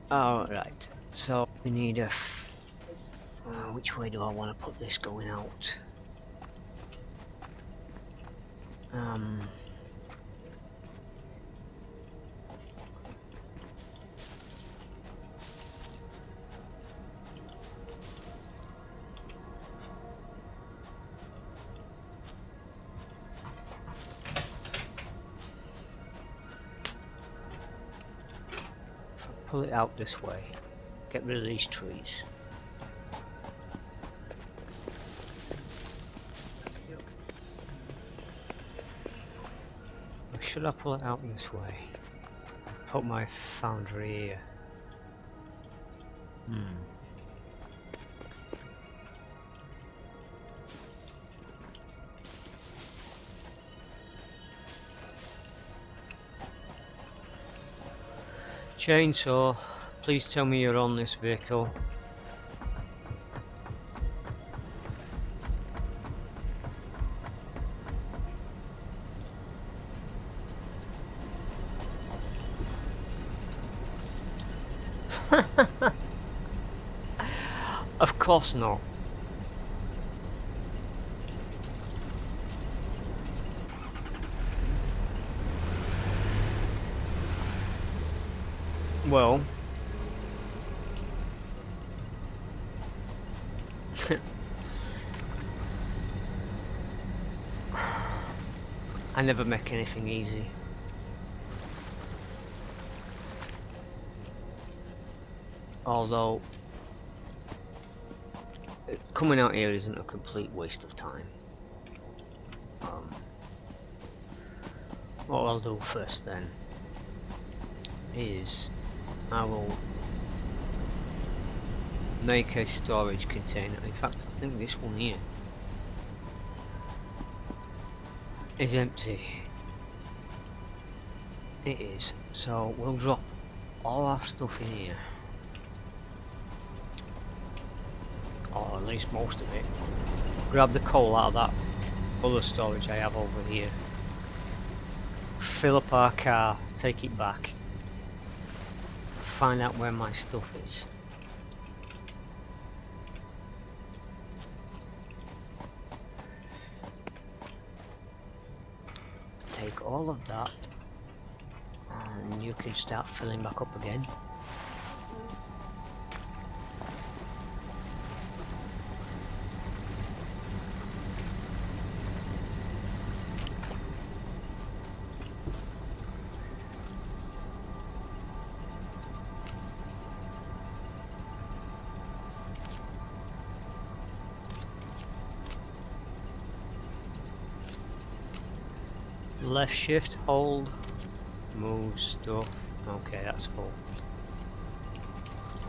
Alright, so we need a... which way do I want to put this going out? If I pull it out this way, get rid of these trees. Or should I pull it out this way? Put my foundry here. Chainsaw, please tell me you're on this vehicle. Of course not. Well, I never make anything easy. Although coming out here isn't a complete waste of time. What I'll do first then is I will make a storage container. In fact, I think this one here is empty. It is. So we'll drop all our stuff in here, or at least most of it. Grab the coal out of that other storage I have over here. Fill up our car, take it back, find out where my stuff is. Take all of that and you can start filling back up again. Left shift, hold, move stuff. Okay, that's full.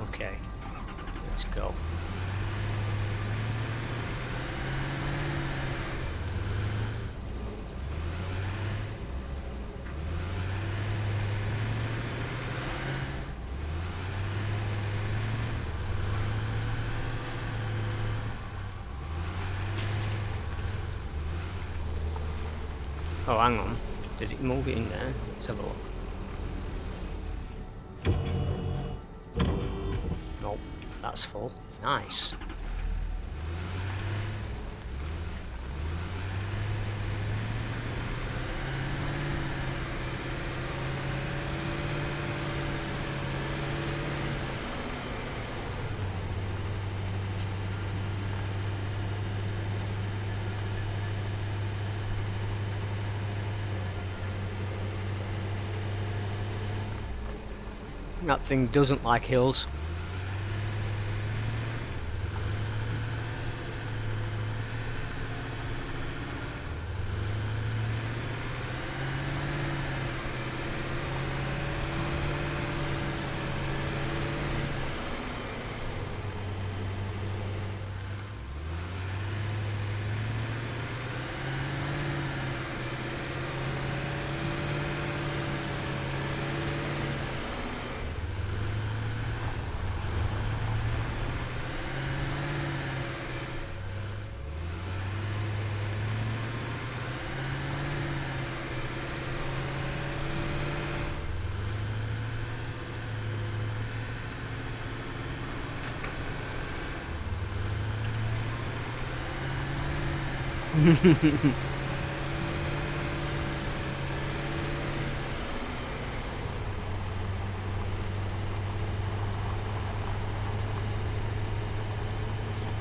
Okay, let's go. Oh, hang on. Did it move it in there? Let's have a look. Nope, that's full. Nice. That thing doesn't like hills.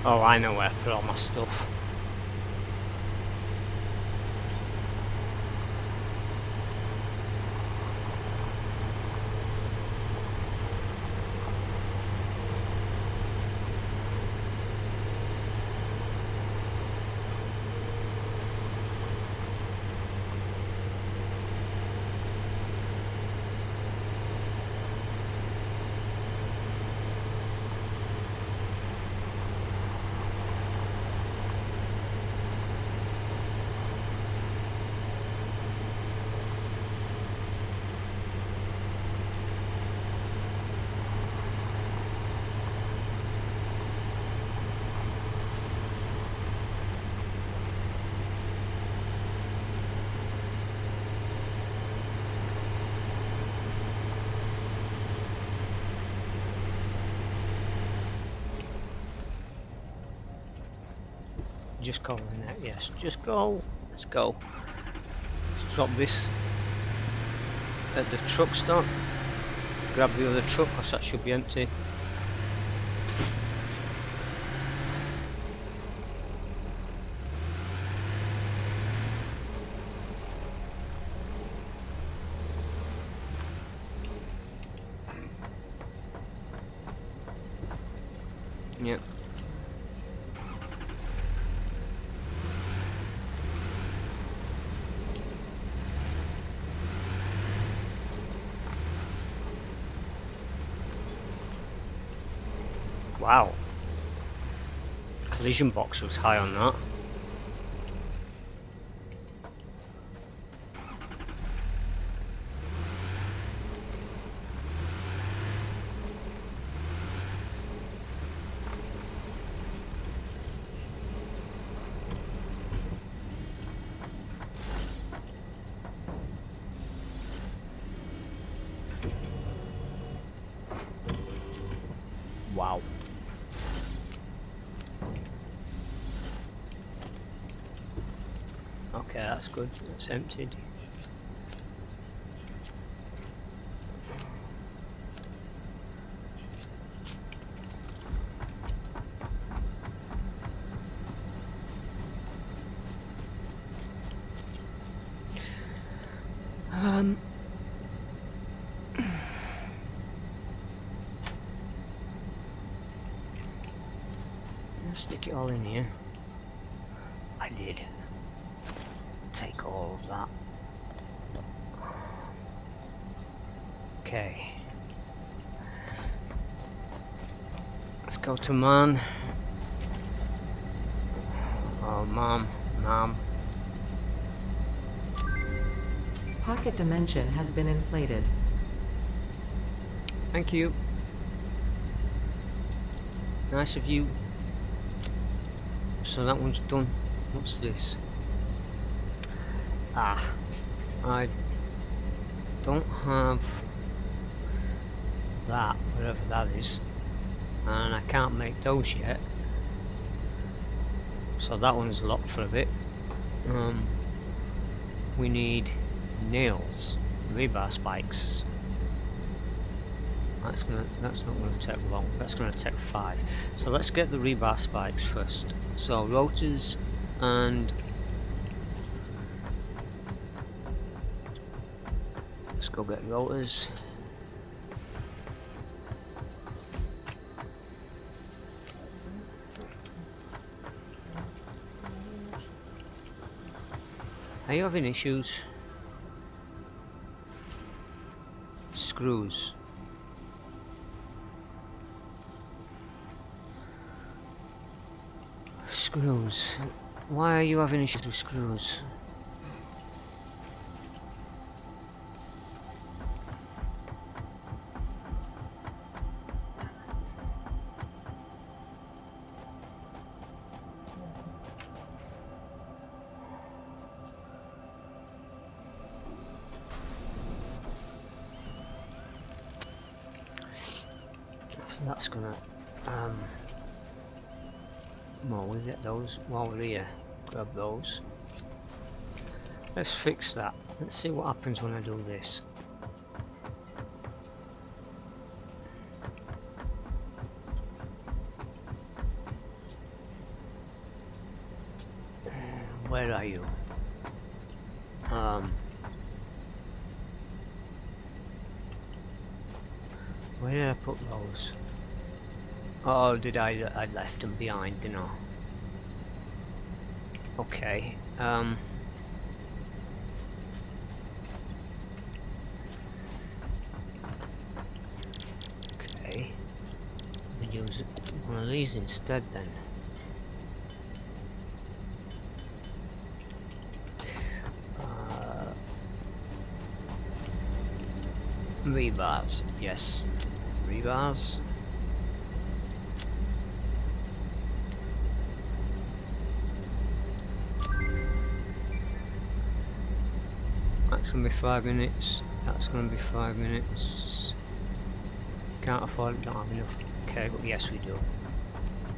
Oh, I know where to put all my stuff. Just go in there, yes, just go. Let's go. Let's drop this at the truck stop. Grab the other truck, because that should be empty. Yep. Wow. Collision box was high on that. Wow. Okay, that's good. That's emptied. Let's stick it all in here. I did. Take all of that. Okay. Let's go to man. Oh, mom. Pocket dimension has been inflated. Thank you. Nice of you. So that one's done. What's this? Ah, I don't have that, whatever that is, and I can't make those yet. So that one's locked for a bit. We need nails, rebar spikes. That's not going to take long. That's going to take 5. So let's get the rebar spikes first. So rotors and let's go get rotors. Are you having issues? Screws. Screws. Why are you having issues with screws? So that's gonna well, we'll get those while we're here. grab those. Let's fix that. Let's see what happens when I do this. Where are you? Where did I put those? Oh, did I left them behind, didn't I? Okay. Okay. We'll use one of these instead then. Rebars, yes. Rebars. That's gonna be 5 minutes. That's gonna be 5 minutes. Can't afford it, don't have enough cable. Yes, we do.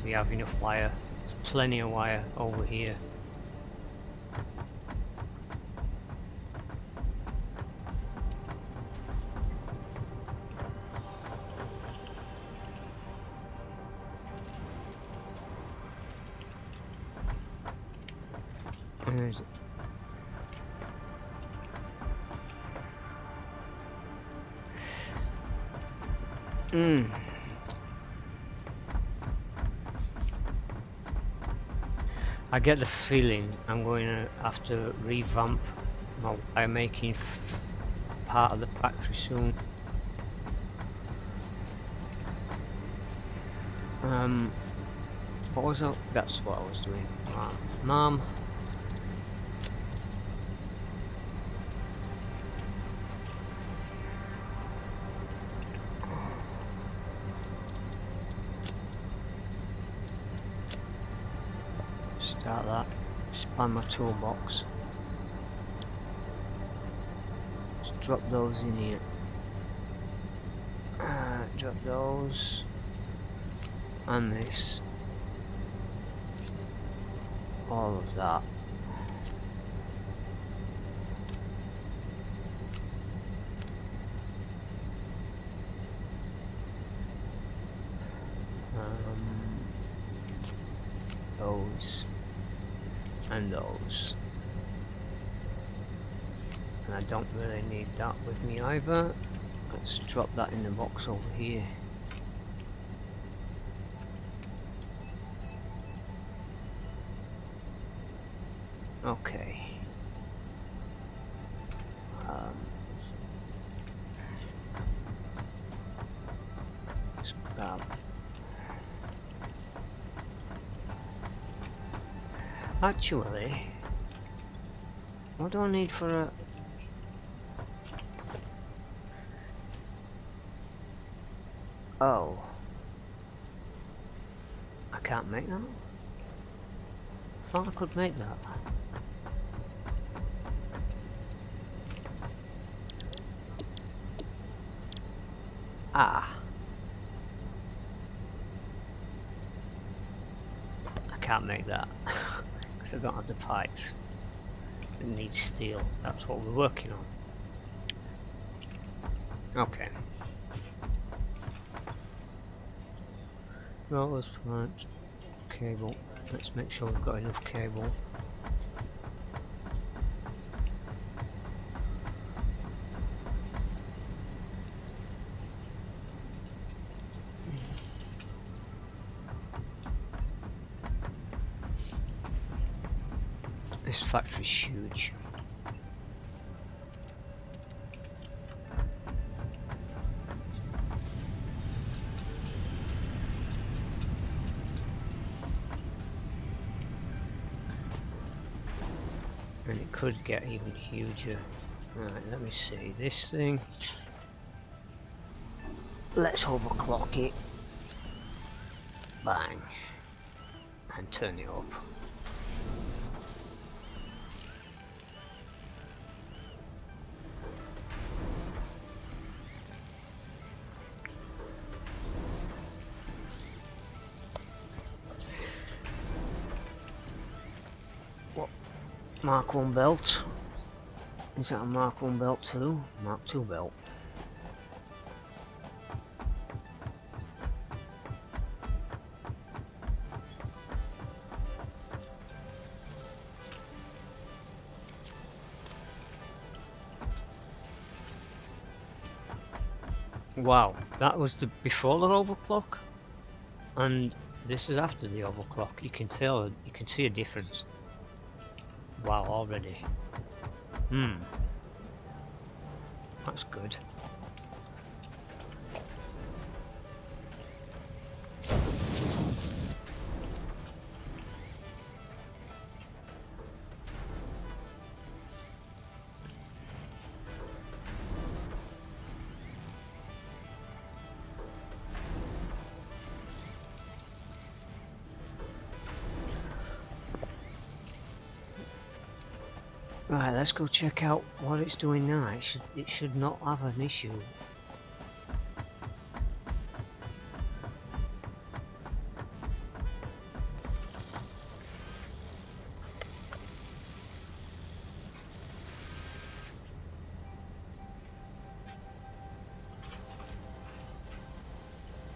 We have enough wire. There's plenty of wire over here. Where is it? I get the feeling I'm going to have to revamp my wire making part of the factory soon. What was that? That's what I was doing. Mom. Start that. Expand my toolbox. Just drop those in here. Drop those. And this. All of that. Those. And those. And I don't really need that with me either. Let's drop that in the box over here. Okay. Let's grab. Actually, what do I need for a... Oh. I can't make that? I thought I could make that. Ah. I can't make that. Because I don't have the pipes. It needs steel. That's what we're working on. Okay. No, that's fine. Cable. Let's make sure we've got enough cable. This factory's huge. And it could get even huger. Right, let me see this thing. Let's overclock it. Bang. And turn it up. Mark 1 belt. Is that a Mark 1 belt too? Mark 2 belt. Wow, that was the before the overclock, and this is after the overclock. You can tell, you can see a difference. Wow, already. That's good. Right, let's go check out what it's doing now. It should not have an issue.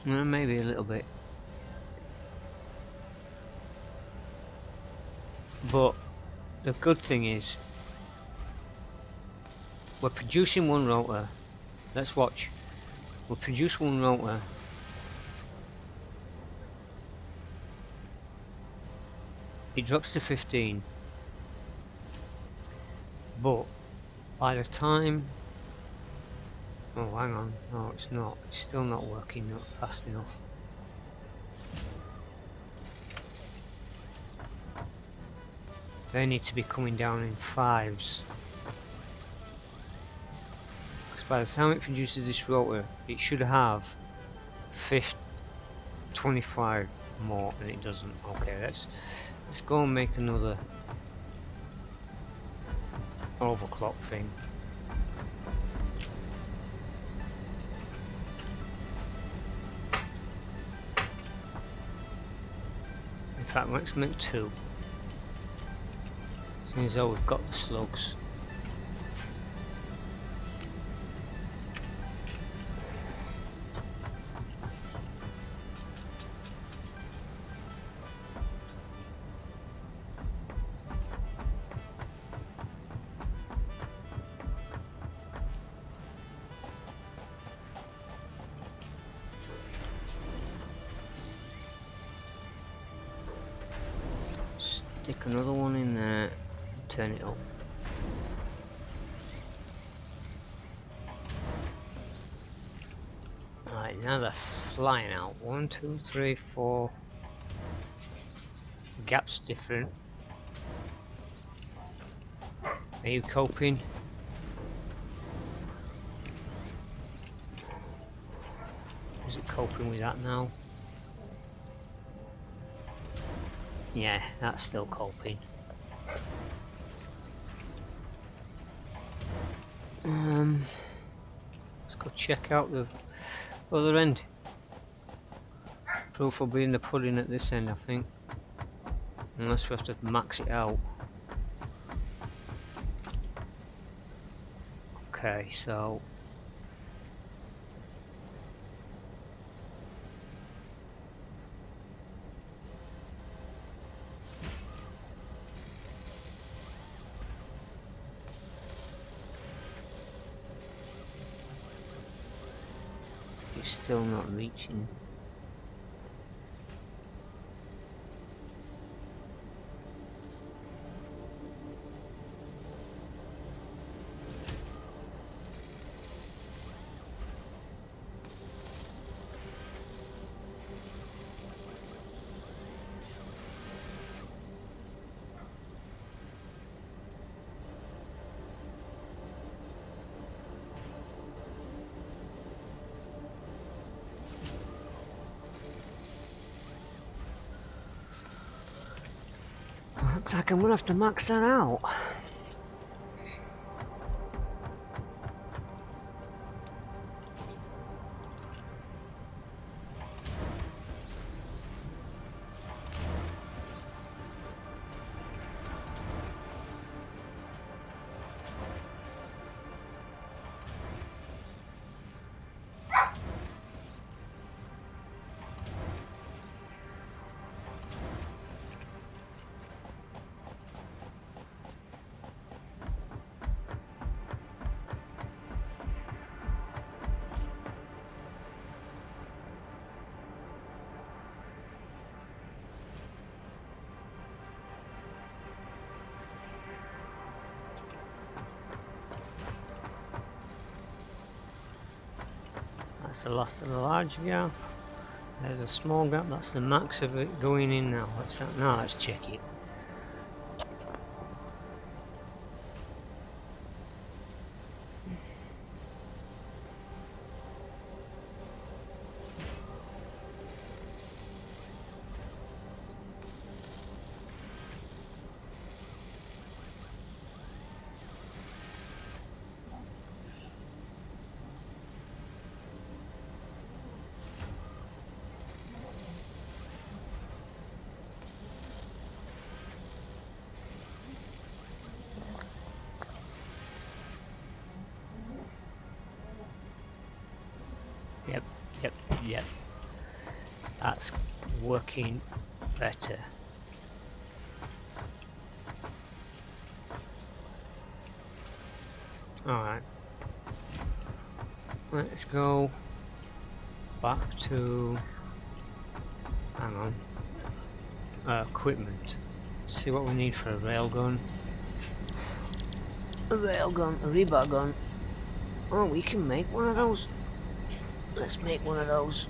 Well, maybe a little bit. But the good thing is we're producing one rotor. Let's watch. We'll produce one rotor. It drops to 15. But by the time... Oh, hang on. No, it's not. It's still not working fast enough. They need to be coming down in 5s. Because by the time it produces this rotor, it should have 25 more, and it doesn't. Okay, let's go and make another overclock thing. In fact, let's make 2. Seeing as though we've got the slugs. Stick another one in there. Turn it up. Alright, now they're flying out. 1, 2, 3, 4. Gap's different. Are you coping? Is it coping with that now? Yeah, that's still coping. Let's go check out the other end. Proof will be in the pudding at this end, I think. Unless we have to max it out. Okay, so... it's still not reaching. Looks like I'm gonna have to max that out. That's the last of the large gap. There's a small gap. That's the max of it going in now. What's that? Now let's check it. Yep. That's working better. Alright. Let's go back to, hang on, equipment. See what we need for a railgun. A railgun, a rebar gun. Oh, we can make one of those. Let's make one of those.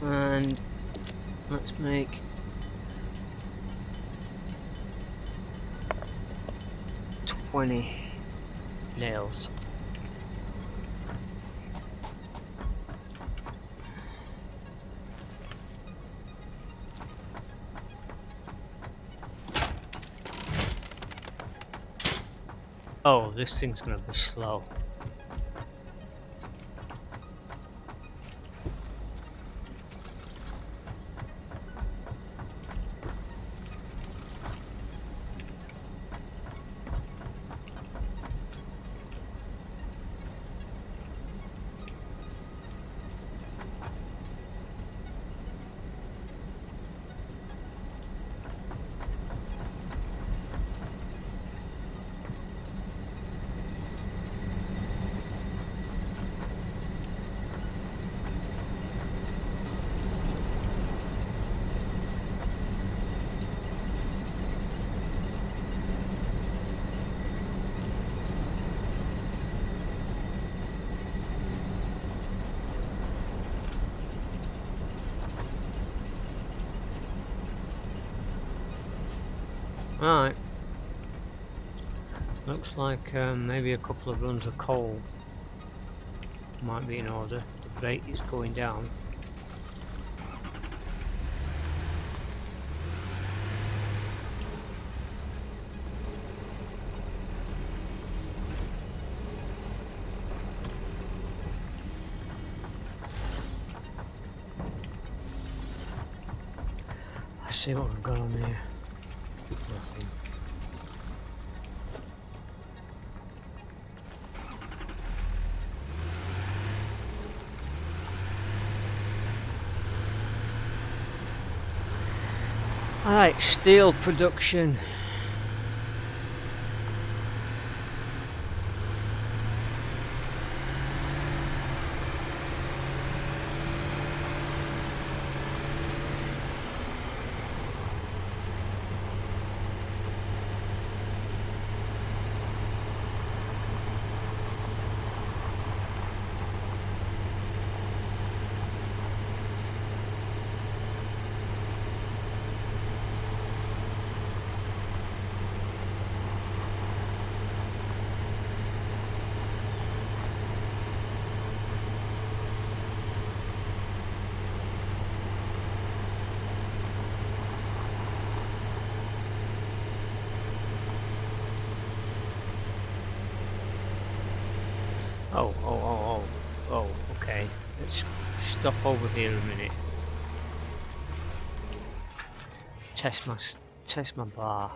And let's make 20 nails. Oh, this thing's gonna be slow. Right. Looks like maybe a couple of runs of coal might be in order. The rate is going down. Let's see what we've got on there. Nothing. Alright, steel production. Oh, okay. Let's stop over here a minute. Test my bar.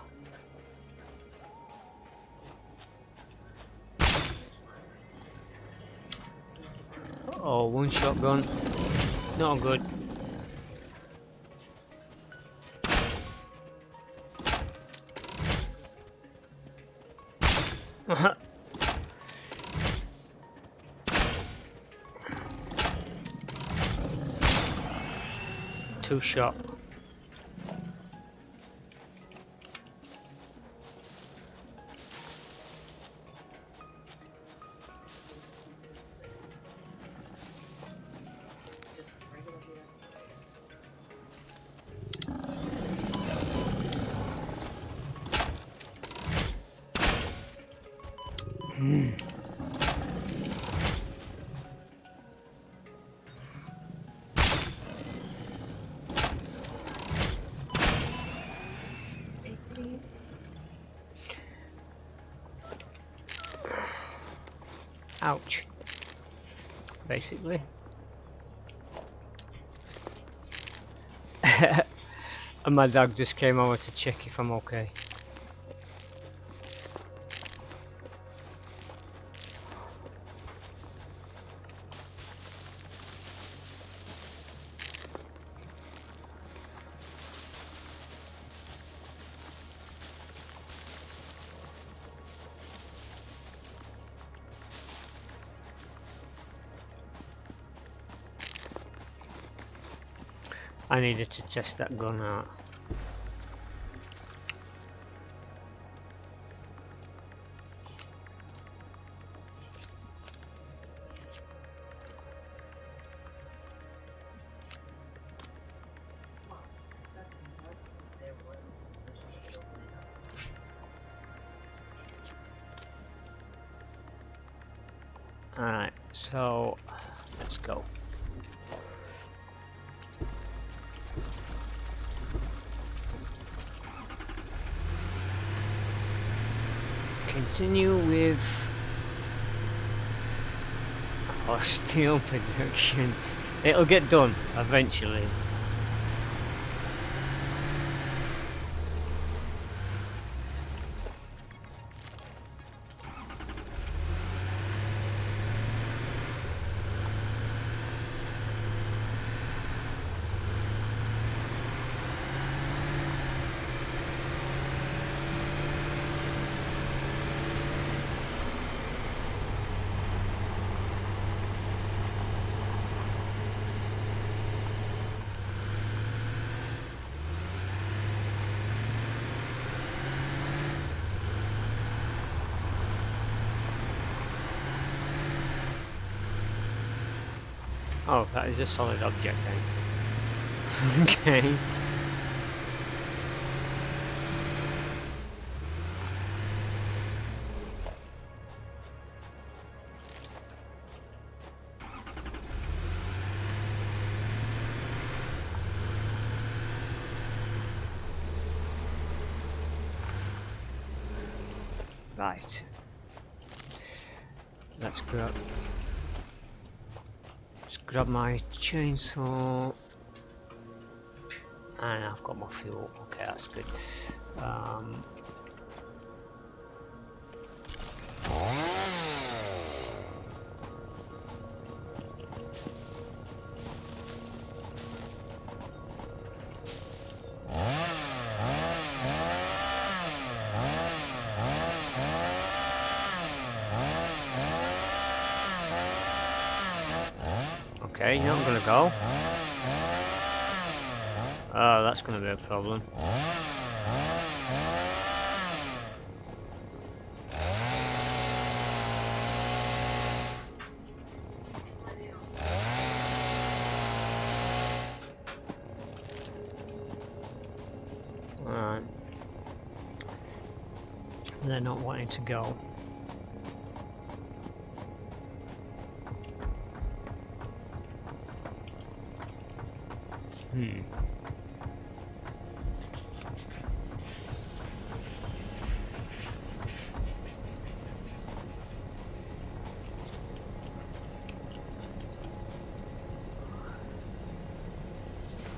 Oh, one shotgun. Not good. two-shot. Ouch. Basically. And my dog just came over to check if I'm okay. I needed to test that gun out. Alright, so let's go. Continue with steel production. It'll get done eventually. Oh, that is a solid object then. Okay. Right. Let's grab my chainsaw, and I've got my fuel. Okay, that's good. Okay, you're not gonna go. Oh, that's gonna be a problem. Alright. They're not wanting to go.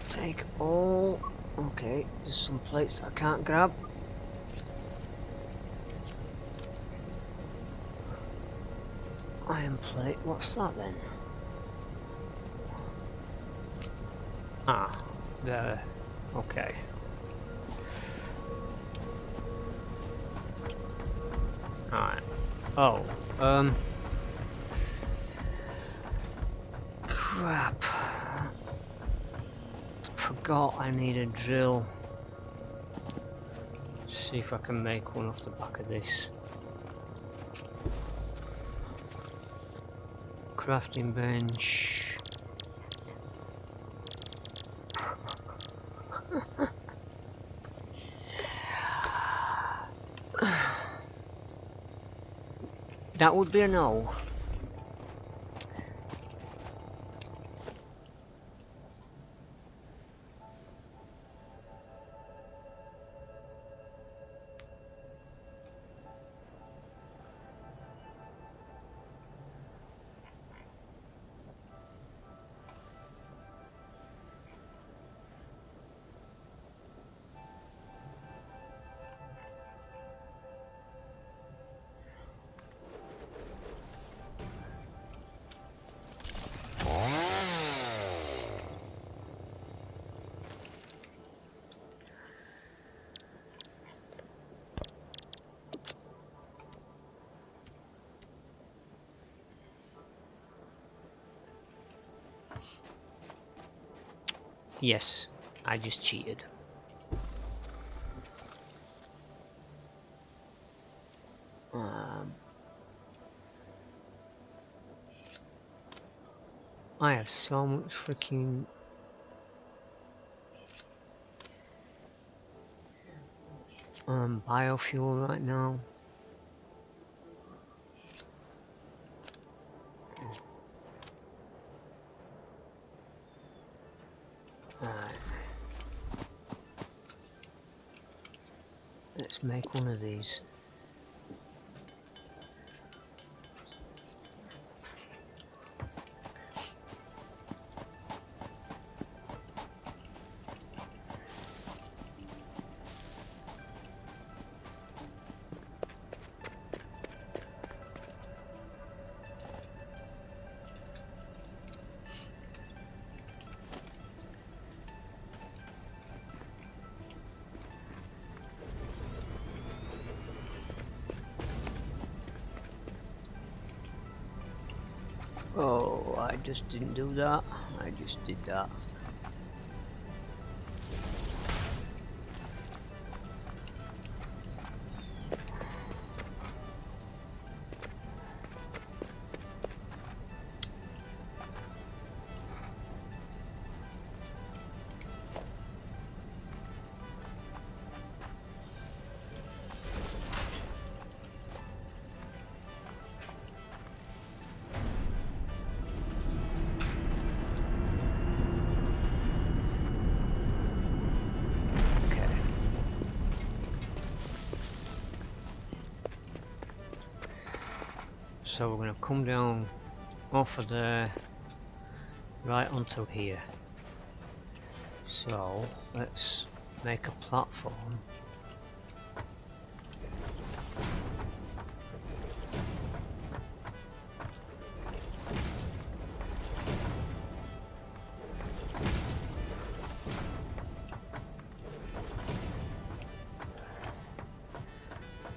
Take all. Okay, there's some plates that I can't grab. Iron plate, what's that then? Ah, there. Okay. Alright. Oh, crap. forgot I need a drill. See if I can make one off the back of this. Crafting bench. That would be a no. Yes, I just cheated. I have so much freaking biofuel right now. Let's make one of these. Oh, I just didn't do that. I just did that. So we're going to come down off of there right onto here. So let's make a platform.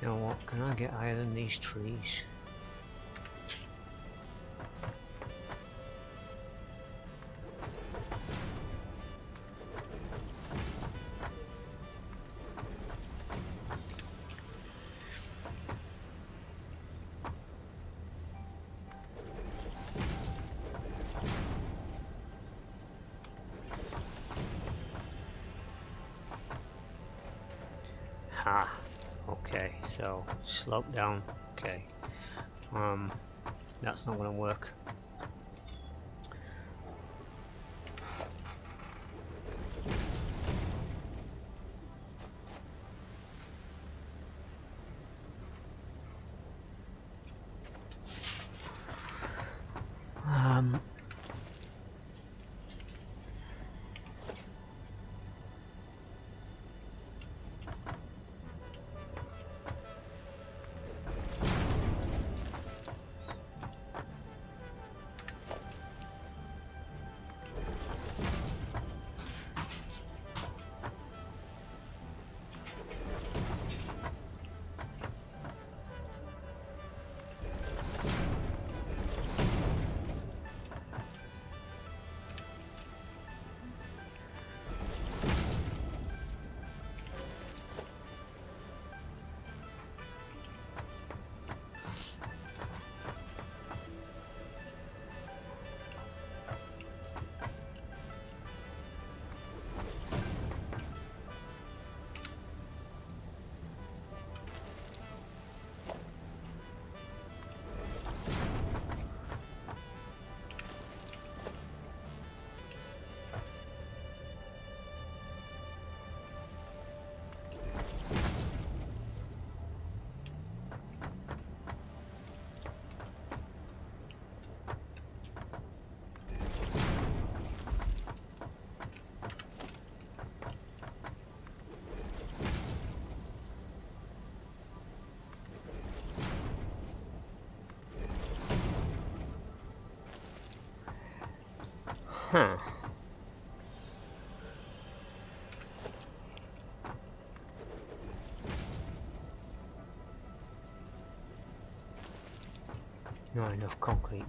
You know what, can I get higher than these trees? Ha, okay, so slope down, okay. That's not gonna work. Huh. Not enough concrete.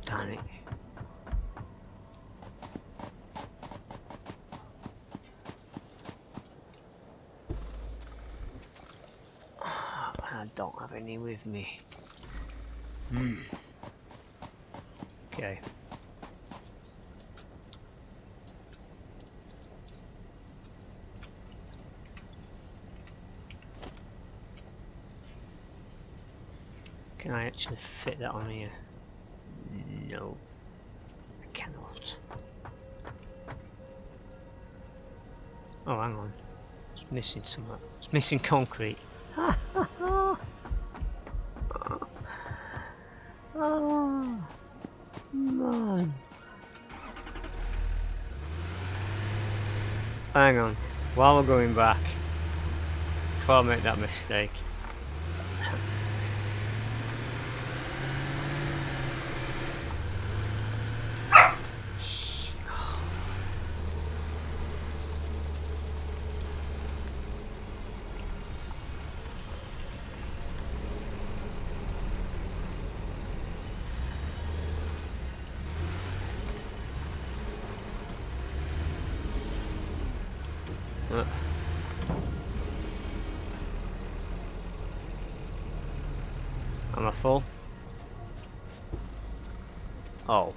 Damn it. I don't have any with me. Okay. Can I actually fit that on here? No, I cannot. Oh, hang on. It's missing something. It's missing concrete. Oh, man. Hang on. While we're going back, before I make that mistake. Am I full? Oh.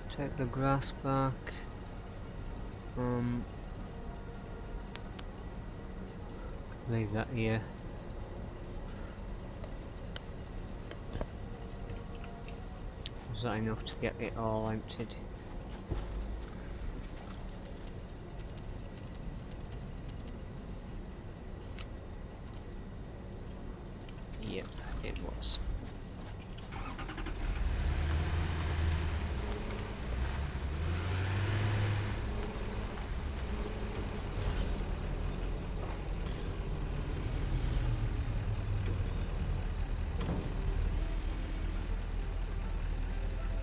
Take the grass back. Leave that here. Is that enough to get it all emptied? Yep, it was.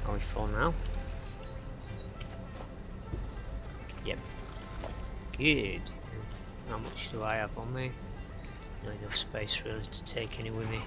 Are we full now? Yep. Good. How much do I have on me? Not enough space really to take any with me.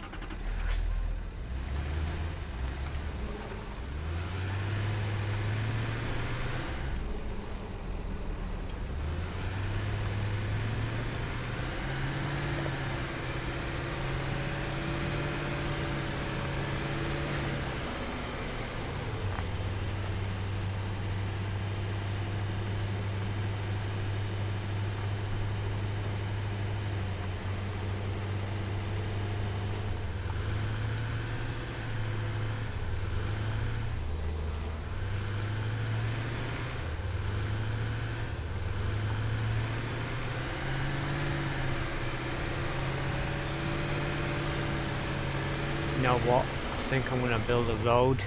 You know what? I think I'm gonna build a road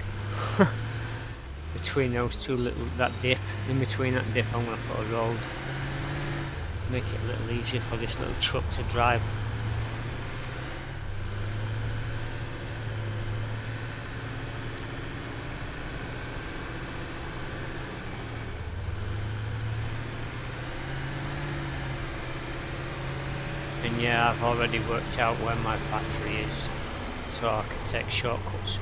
between those two little, that dip. In between that dip, I'm gonna put a road. Make it a little easier for this little truck to drive. And yeah, I've already worked out where my factory is, so I can take shortcuts.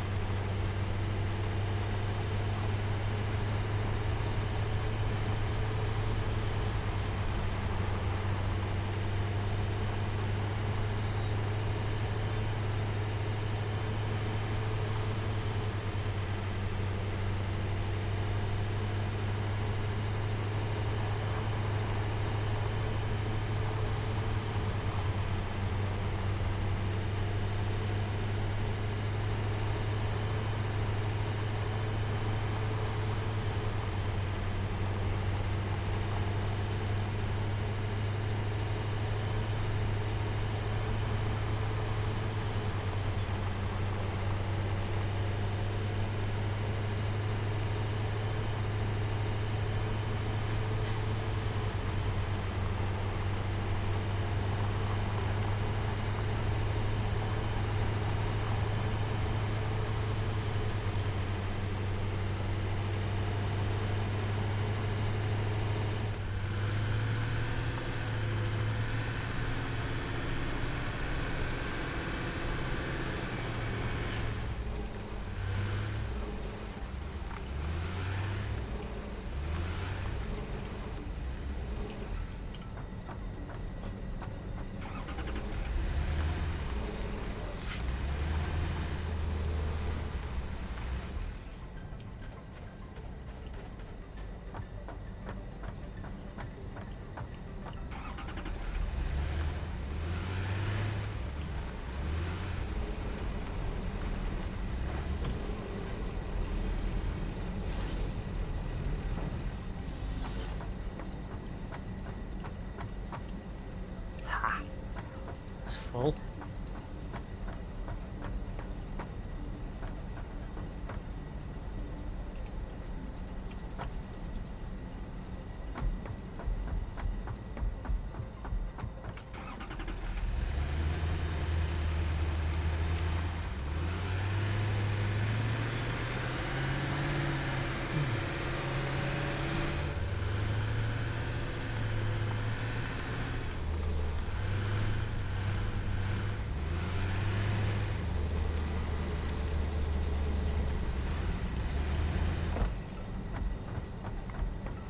full.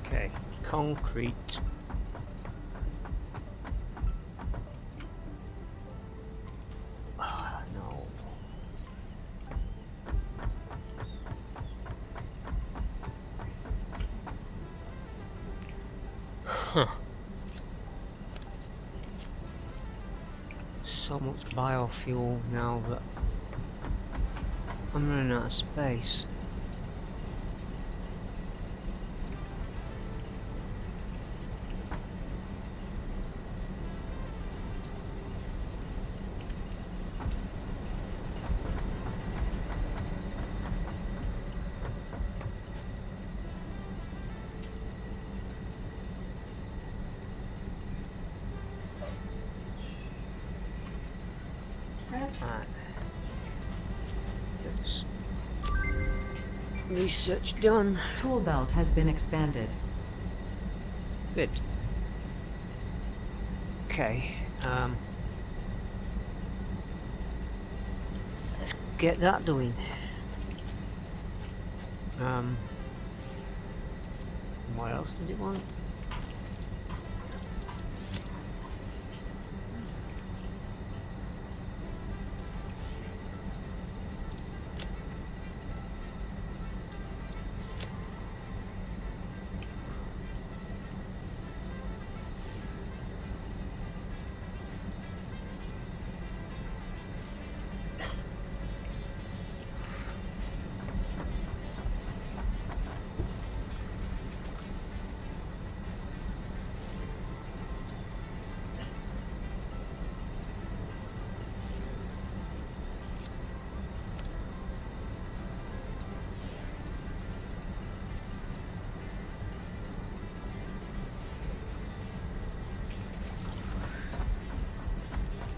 Okay, concrete. Ah, no. Huh. So much biofuel now that I'm running out of space. Right. Let's research done. Tool belt has been expanded. Good. Okay. Let's get that doing. What else did it want?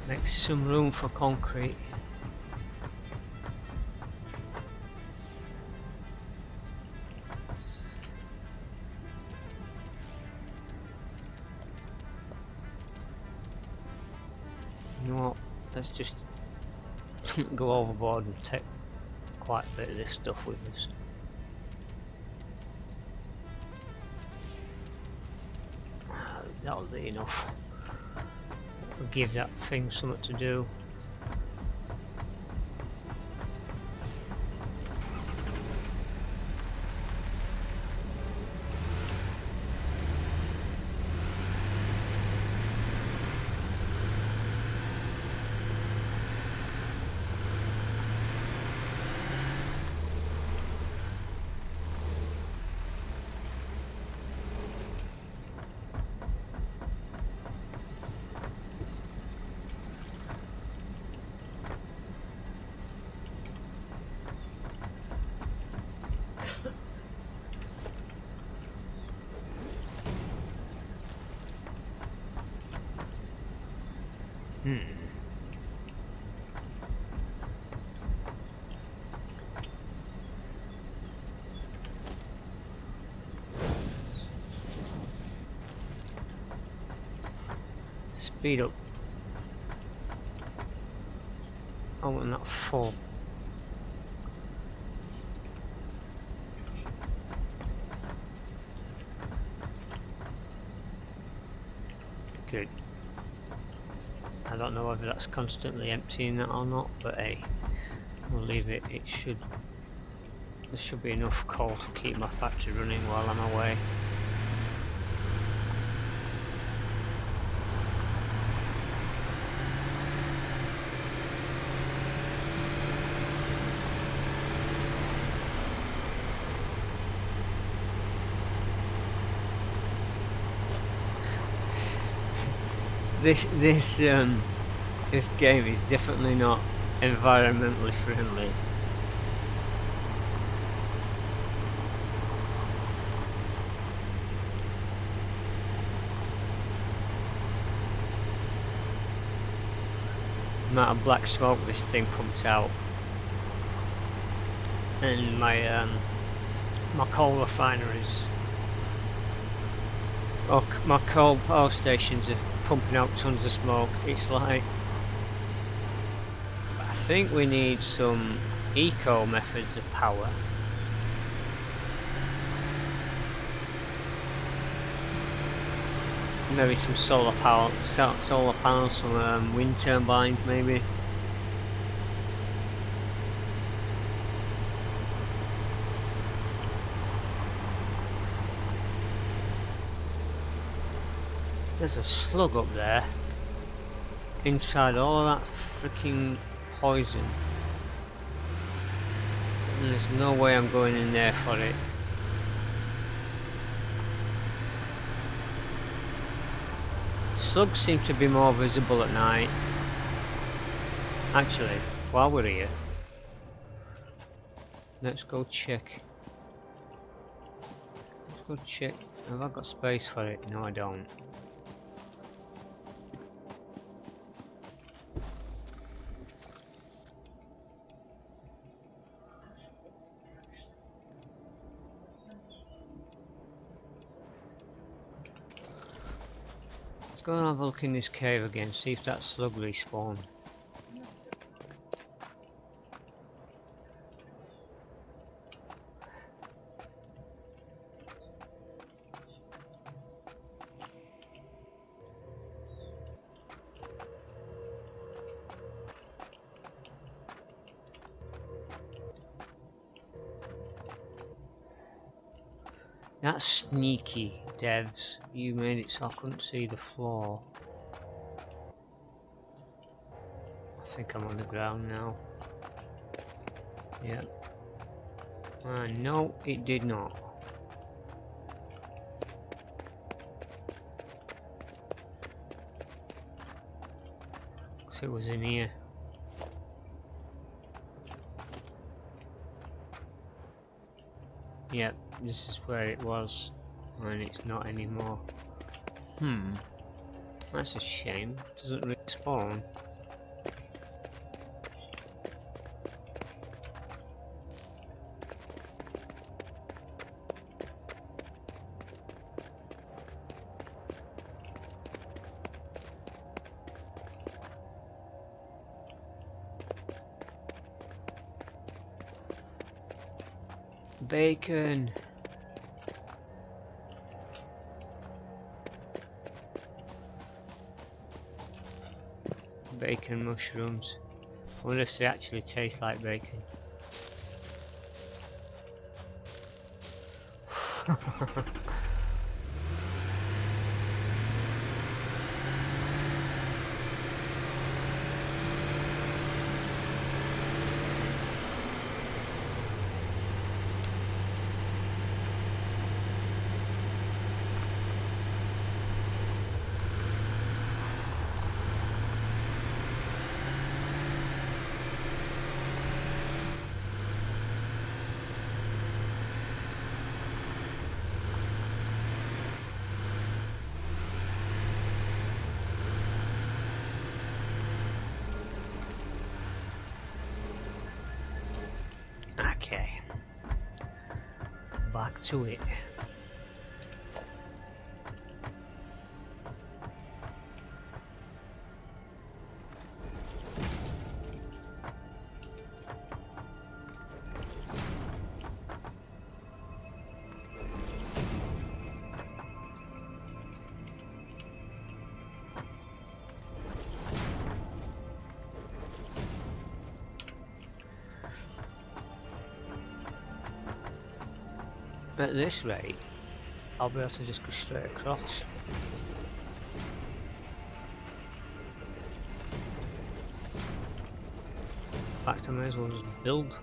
Make some room for concrete. You know what? Let's just go overboard and take quite a bit of this stuff with us. That'll be enough. We'll give that thing something to do. Speed up. I want that full. Good. I don't know whether that's constantly emptying that or not, but hey, we'll leave it. There should be enough coal to keep my factory running while I'm away. This This game is definitely not environmentally friendly. The amount of black smoke this thing pumps out, and my coal refineries, or my coal power stations are pumping out tons of smoke. It's like, I think we need some eco methods of power. Maybe some solar power, solar panels, some wind turbines, maybe. There's a slug up there, inside all that freaking poison, and there's no way I'm going in there for it. Slugs seem to be more visible at night. Actually, while we're here, let's go check. Let's go check. Have I got space for it? No, I don't. Let's go and have a look in this cave again, see if that slug respawned. That's sneaky, devs. You made it so I couldn't see the floor. I think I'm on the ground now. Yeah. No, it did not. Because it was in here. Yep, this is where it was, and it's not anymore. That's a shame. Doesn't respawn. Bacon. Bacon mushrooms. I wonder if they actually taste like bacon. Okay, back to it. At this rate, I'll be able to just go straight across. In fact, I may as well just build.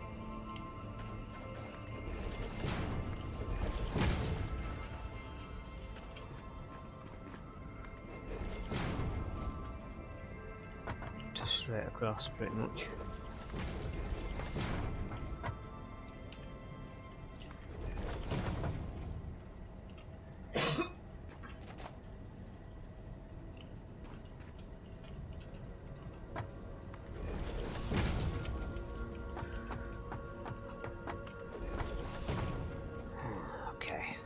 To across pretty much. Okay.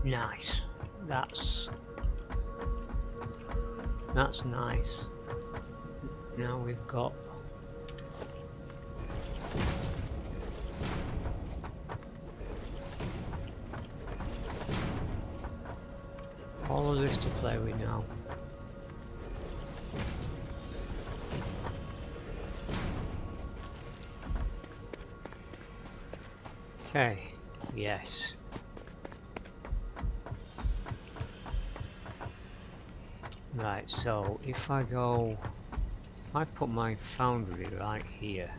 Nice. That's nice. Now we've got all of this to play with now. Okay, yes. Right, so if I put my foundry right here,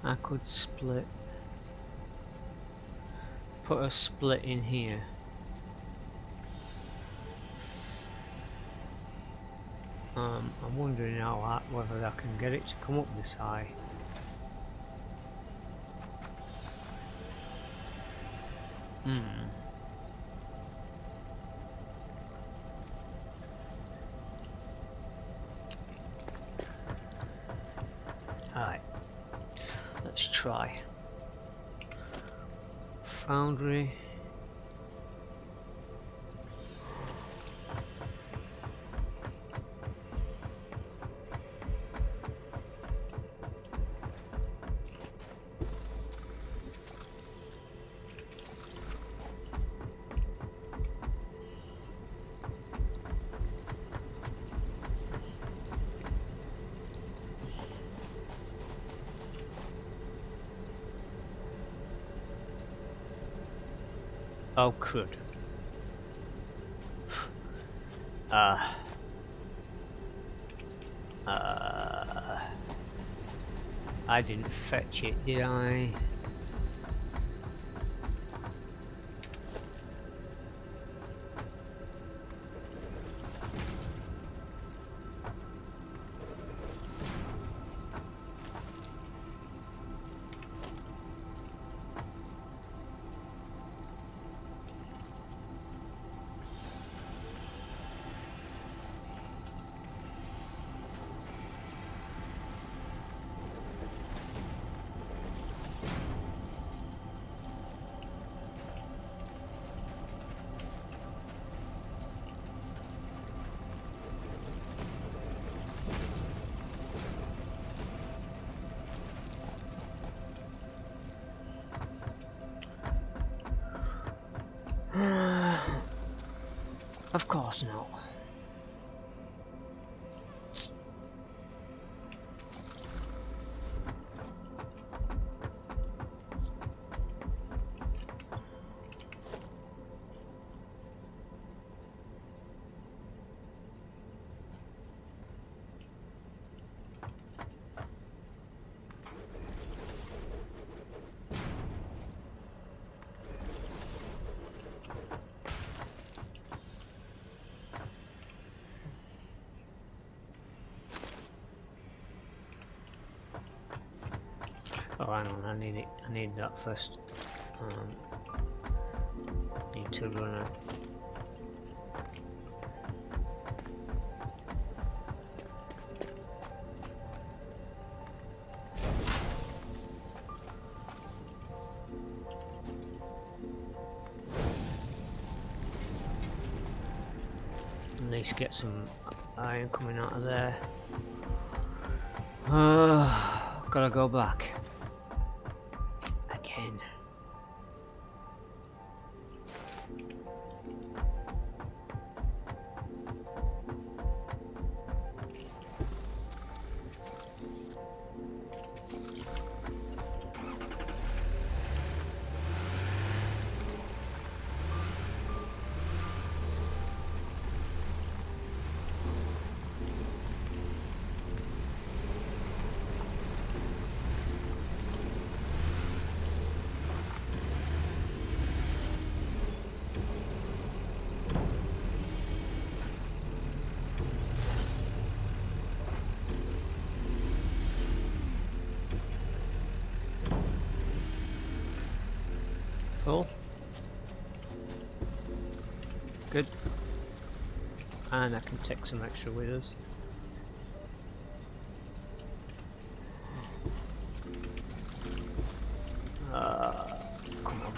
I could put a split in here. I'm wondering now whether I can get it to come up this high. Alright, let's try. Foundry. Oh, crud. I didn't fetch it, did I? Of course not. Oh, hang on, I need it. I need that first. Need to run a. At least get some iron coming out of there. Gotta go back. Again. Full. Good. And I can take some extra with us. Come on.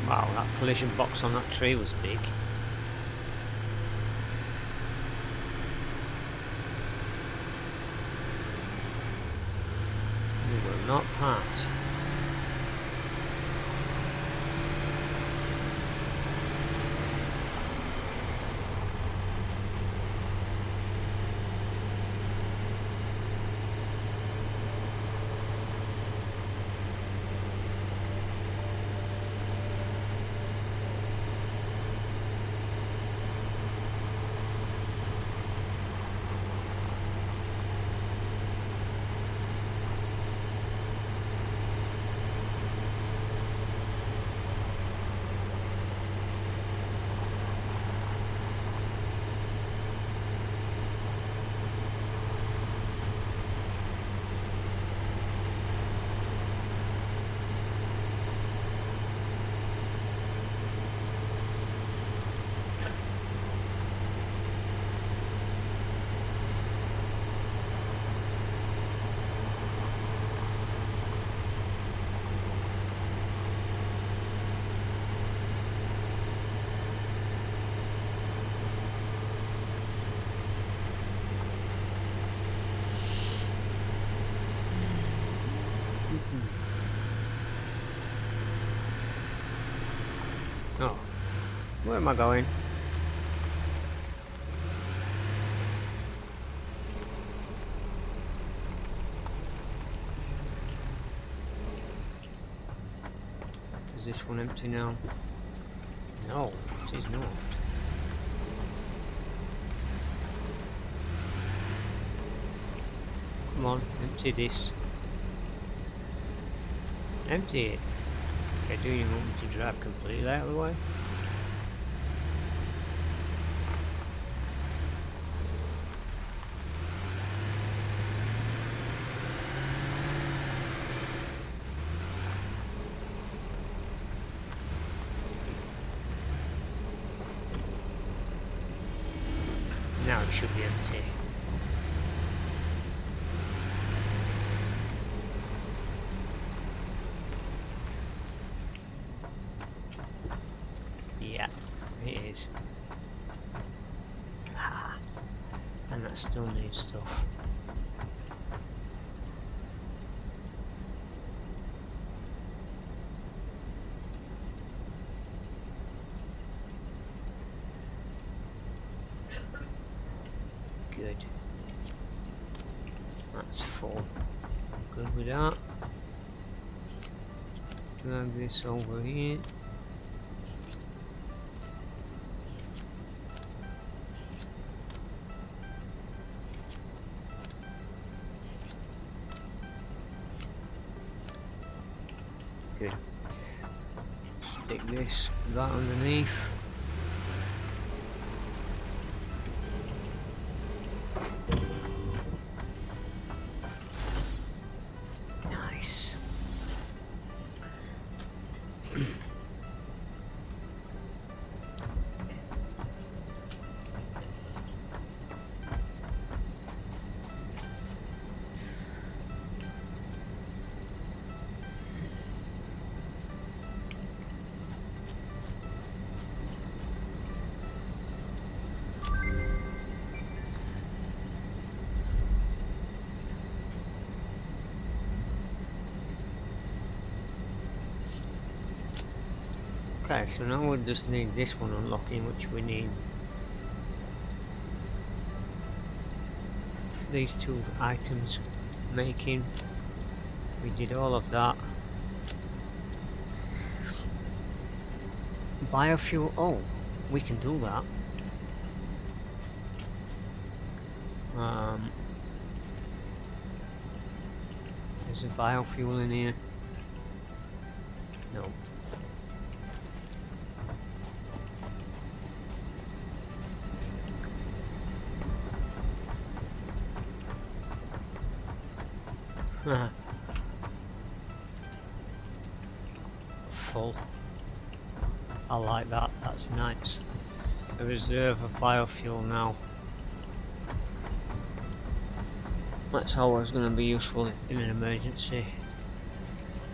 Wow, that collision box on that tree was big. We will not pass. Oh, where am I going? this one empty now? No, it is not. Come on, empty this. Empty it. Okay, do you want me to drive completely out of the way? Now it should be empty. Yeah, it is. Ah, and that still needs stuff. Good. That's full. Good with that. Drag this over here. Good. Stick this right underneath. Nice. Okay, so now we'll just need this one unlocking, which we need these two items making. We did all of that. Biofuel, oh, we can do that. There's a biofuel in here. No. Full. I like that, that's nice. A reserve of biofuel now. That's always going to be useful in an emergency.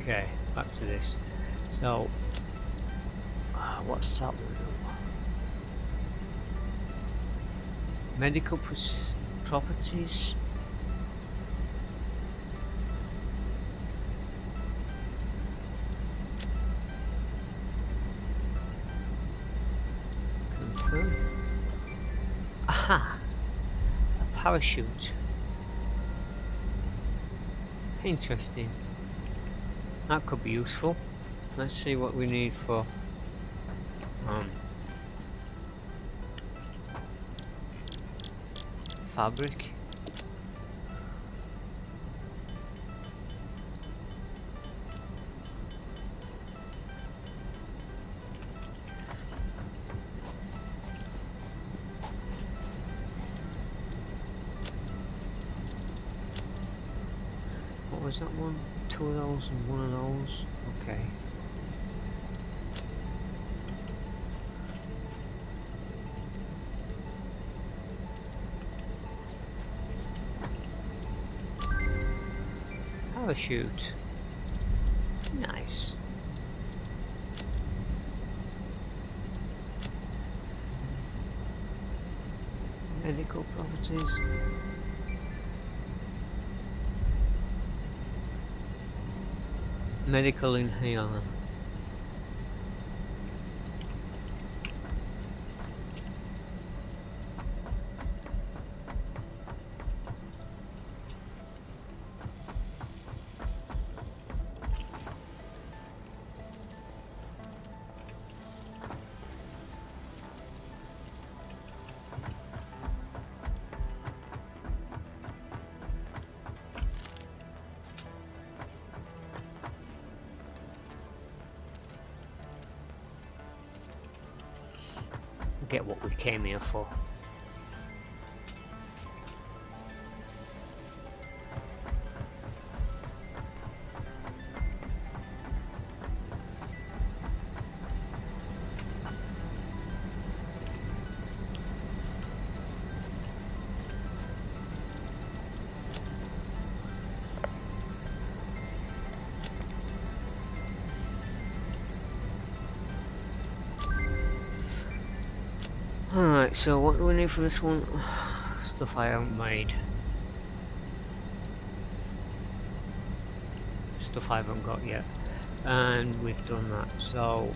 Okay, back to this. So, what's that one? Medical properties. Confirm. Aha! A parachute. Interesting. That could be useful. Let's see what we need for fabric. What was that one? 2 of those and 1 of those. Okay. Parachute. Nice. Medical properties. Medical inhaler. get what we came here for. Alright, so what do we need for this one? Stuff I haven't made. Stuff I haven't got yet. And we've done that, so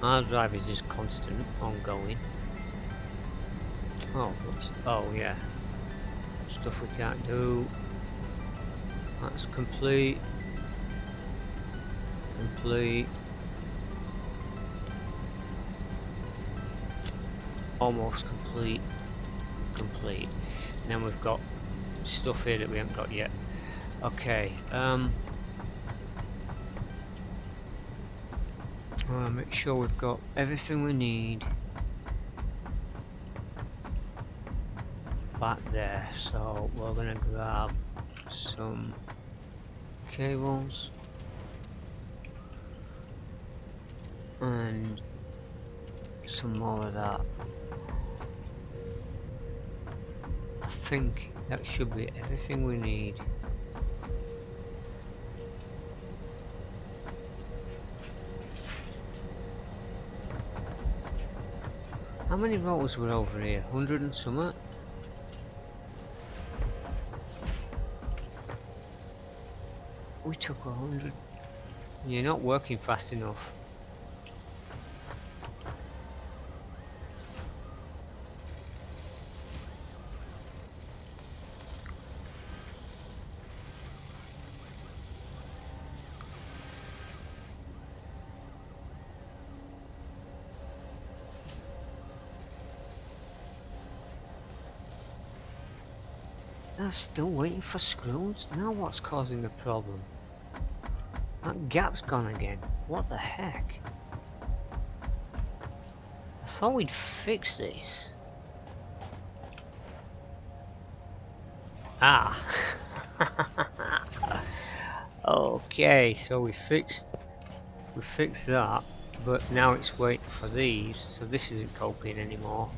our drive is just constant, ongoing. Oh, oh yeah. Stuff we can't do. That's complete. Complete. Almost complete. Complete. And then we've got stuff here that we haven't got yet. Okay. Make sure we've got everything we need back there. So we're gonna grab some cables and some more of that. I think that should be everything we need. How many rolls were over here? 100 and something? We took 100. You're not working fast enough. I'm still waiting for screws? Now what's causing the problem? That gap's gone again. What the heck? I thought we'd fix this. Ah. Okay, so we fixed that, but now it's waiting for these, so this isn't coping anymore.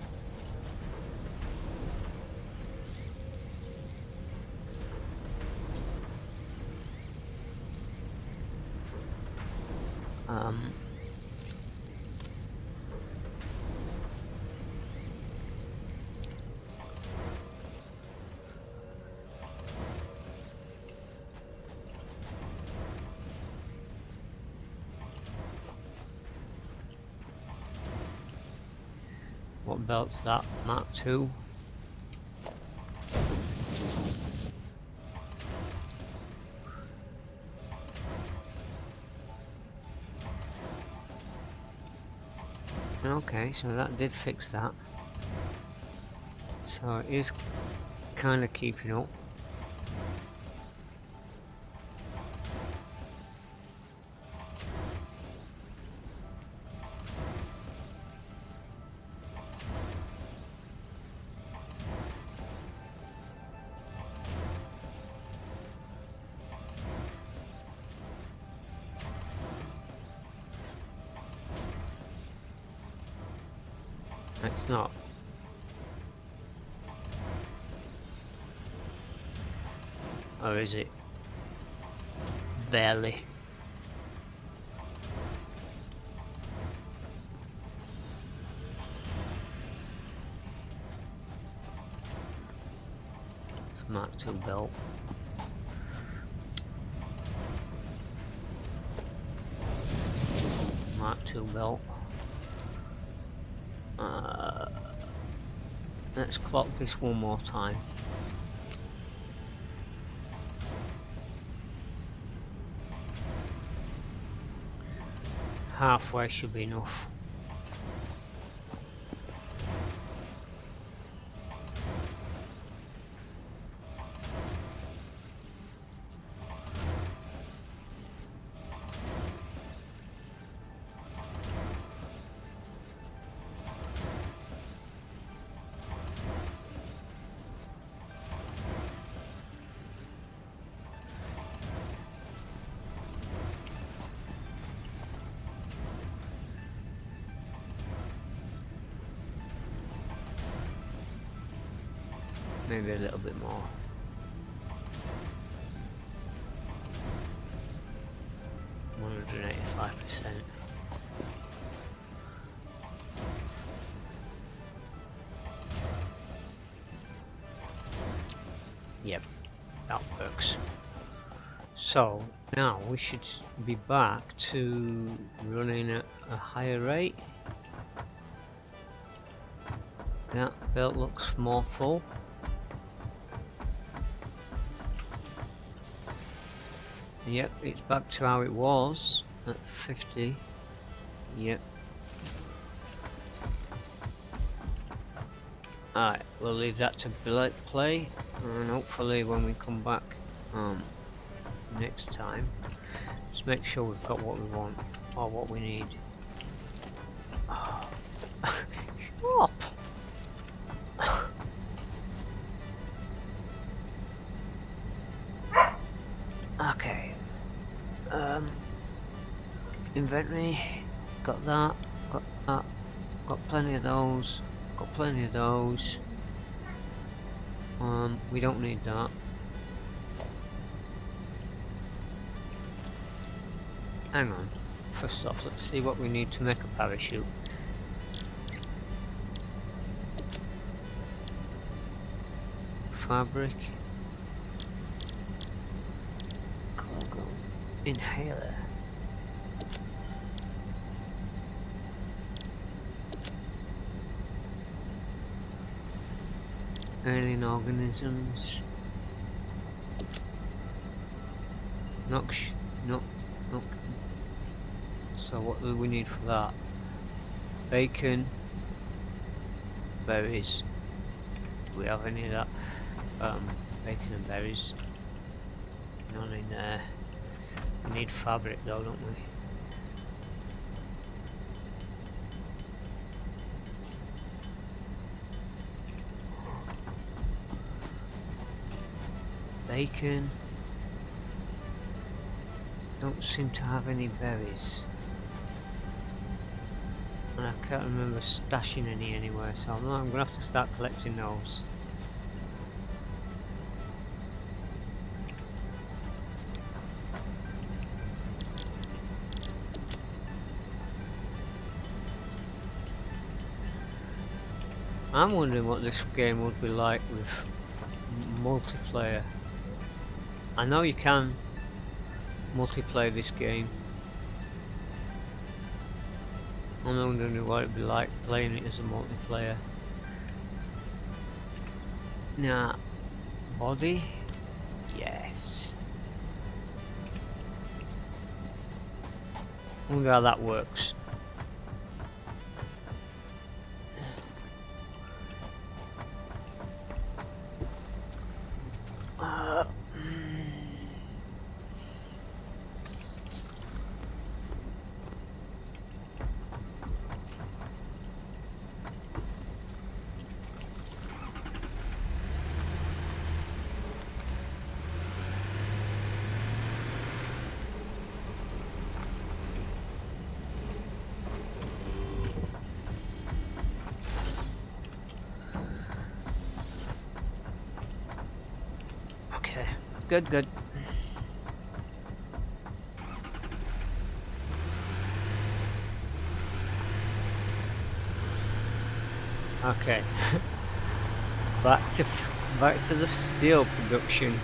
What belt's that? Mark 2? Okay, so that did fix that. So it is kind of keeping up. It's not. Or is it? Barely. It's Mark 2 belt. Mark 2 belt. Let's clock this one more time. Halfway should be enough. maybe a little bit more. %185%. Yep, that works. So now we should be back to running at a higher rate. Yeah, belt looks more full. Yep, it's back to how it was at 50. Yep. Alright, we'll leave that to play, and hopefully when we come back next time, just make sure we've got what we want or what we need. Oh. Stop! Okay. Inventory, got that, got plenty of those, got plenty of those. We don't need that. Hang on. First off, let's see what we need to make a parachute. Fabric. Cargo. Inhaler. Alien organisms. Nox. So what do we need for that? Bacon. Berries. Do we have any of that? Bacon and berries. None in there. We need fabric though, don't we? Bacon. Don't seem to have any berries. And I can't remember stashing any anywhere, so I'm going to have to start collecting those. I'm wondering what this game would be like with multiplayer. I know you can multiplayer this game. I'm wondering what it'd be like playing it as a multiplayer. Now, body, yes. I wonder how that works. Good. Okay. back to the steel production.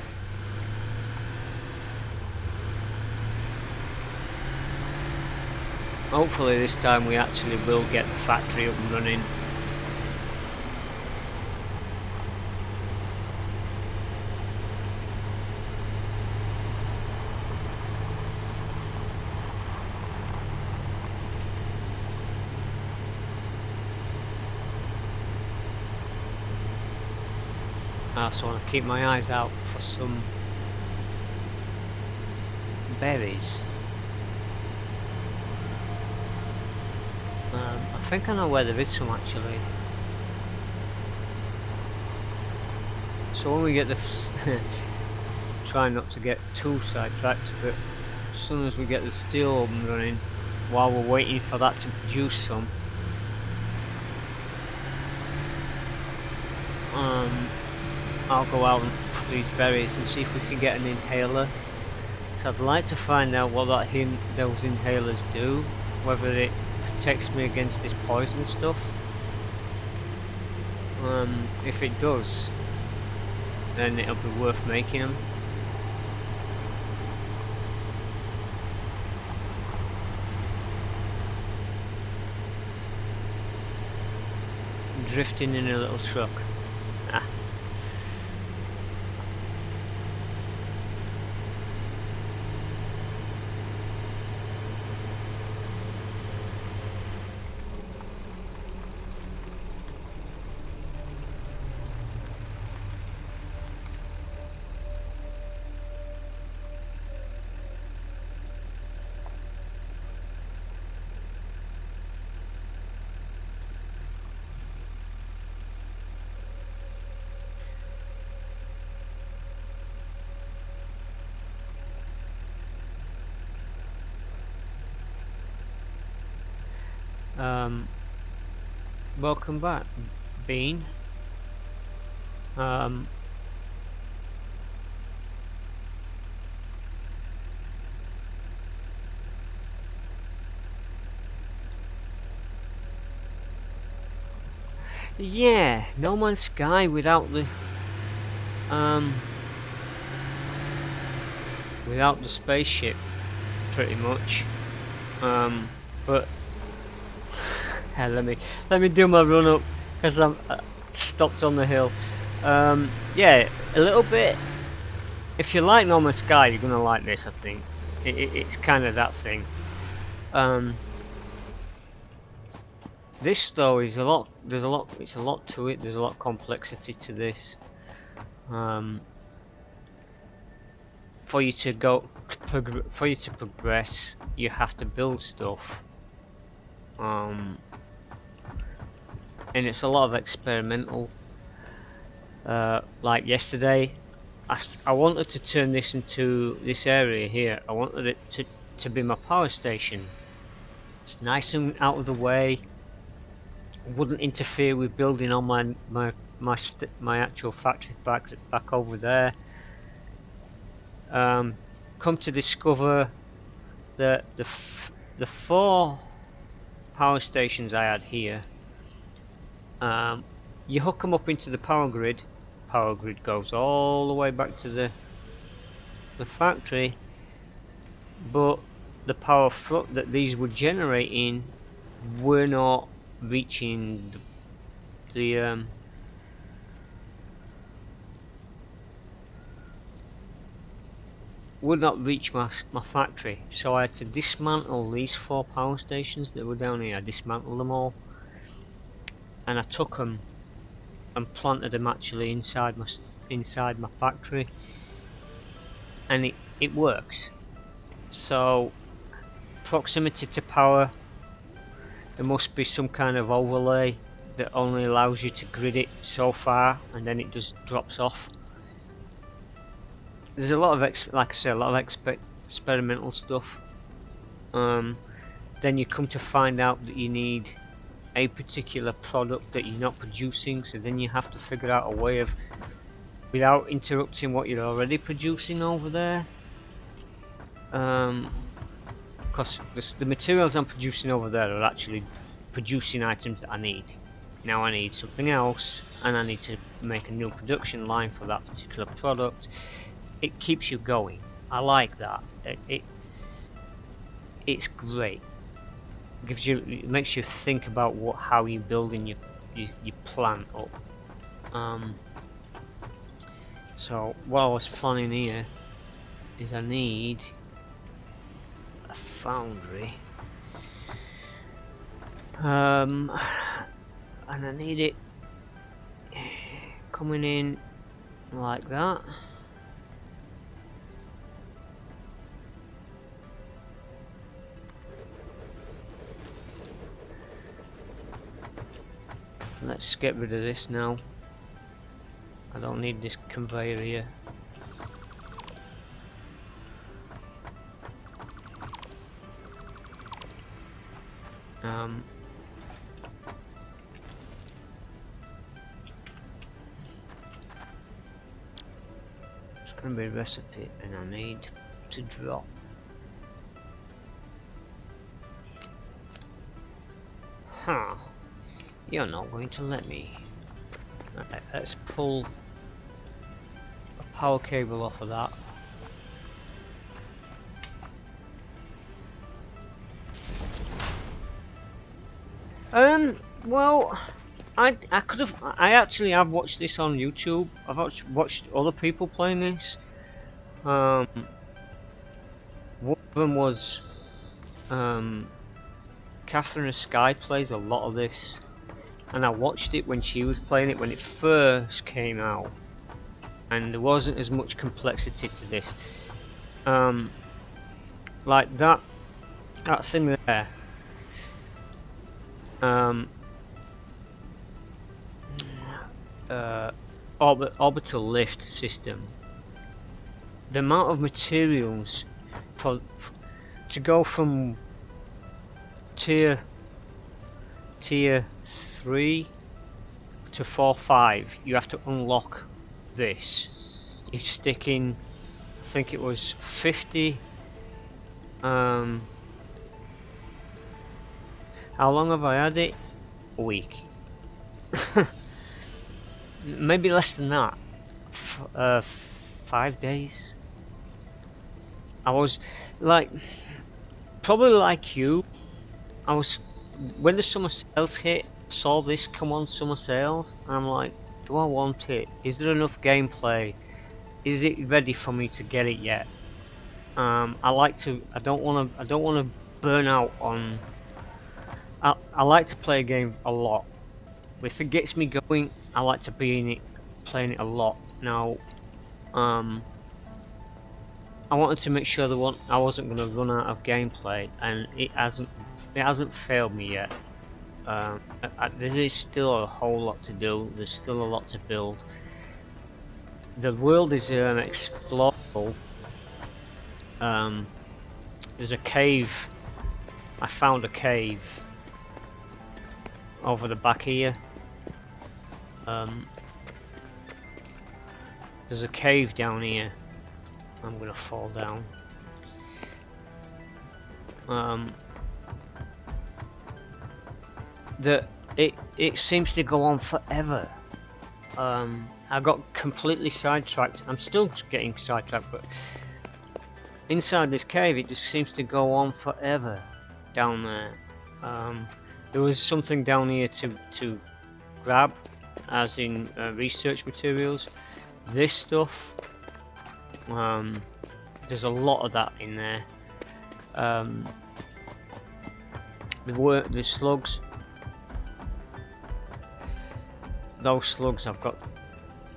Hopefully this time we actually will get the factory up and running. I also want to keep my eyes out for some berries. I think I know where there is some actually. So when we get the try not to get too sidetracked, but as soon as we get the steel up and running, while we're waiting for that to produce some, I'll go out and look for these berries and see if we can get an inhaler. So I'd like to find out what those inhalers do, whether it protects me against this poison stuff. If it does, then it'll be worth making them. Drifting in a little truck. Ah. Welcome back, Bean. Yeah, No Man's Sky without the spaceship, pretty much. But let me do my run up because I'm stopped on the hill. Yeah, a little bit. If you like No Man's Sky, you're gonna like this. I think it's kind of that thing. This though is a lot. It's a lot to it. There's a lot of complexity to this. For you to progress, you have to build stuff. And it's a lot of experimental. Like yesterday, I wanted to turn this into this area here. I wanted it to be my power station. It's nice and out of the way. Wouldn't interfere with building on my actual factory back over there. Come to discover that the 4 power stations I had here, you hook them up into the power grid. Power grid goes all the way back to the factory, but the power that these were generating were not reaching the would not reach my factory, so I had to dismantle these 4 power stations that were down here. I dismantled them all, and I took them and planted them actually inside my factory, and it works. So proximity to power, there must be some kind of overlay that only allows you to grid it so far, and then it just drops off. There's a lot of experimental stuff. Then you come to find out that you need a particular product that you're not producing, so then you have to figure out a way of, without interrupting what you're already producing over there. Because the materials I'm producing over there are actually producing items that I need. Now I need something else, and I need to make a new production line for that particular product. It keeps you going. I like that. It's great. It makes you think about how you're building your plant up. So what I was planning here is I need a foundry, and I need it coming in like that. Let's get rid of this now. I don't need this conveyor here. Gonna be a recipe, and I need to drop. Huh. You're not going to let me. Right, let's pull a power cable off of that. Well, I could have. I actually have watched this on YouTube. I've watched other people playing this. One of them was Catherine of Sky plays a lot of this, and I watched it when she was playing it when it first came out, and there wasn't as much complexity to this. Like that thing there. Orbital lift system. The amount of materials to go from tier 3 to 4-5, you have to unlock this. You stick in, I think it was 50. How long have I had it? A week. Maybe less than that. 5 days. I was like, probably like you. I was, when the summer sales hit, saw this come on summer sales, and I'm like, do I want it? Is there enough gameplay? Is it ready for me to get it yet? I don't want to burn out on. I like to play a game a lot. If it gets me going, I like to be in it, playing it a lot. Now, I wanted to make sure that I wasn't going to run out of gameplay, and it hasn't failed me yet. There is still a whole lot to do. There's still a lot to build. The world is explorable. There's a cave. I found a cave over the back here. There's a cave down here. I'm gonna fall down. It seems to go on forever. I got completely sidetracked. I'm still getting sidetracked, but inside this cave it just seems to go on forever down there. There was something down here to grab, as in research materials. This stuff, there's a lot of that in there. The slugs, those slugs I've got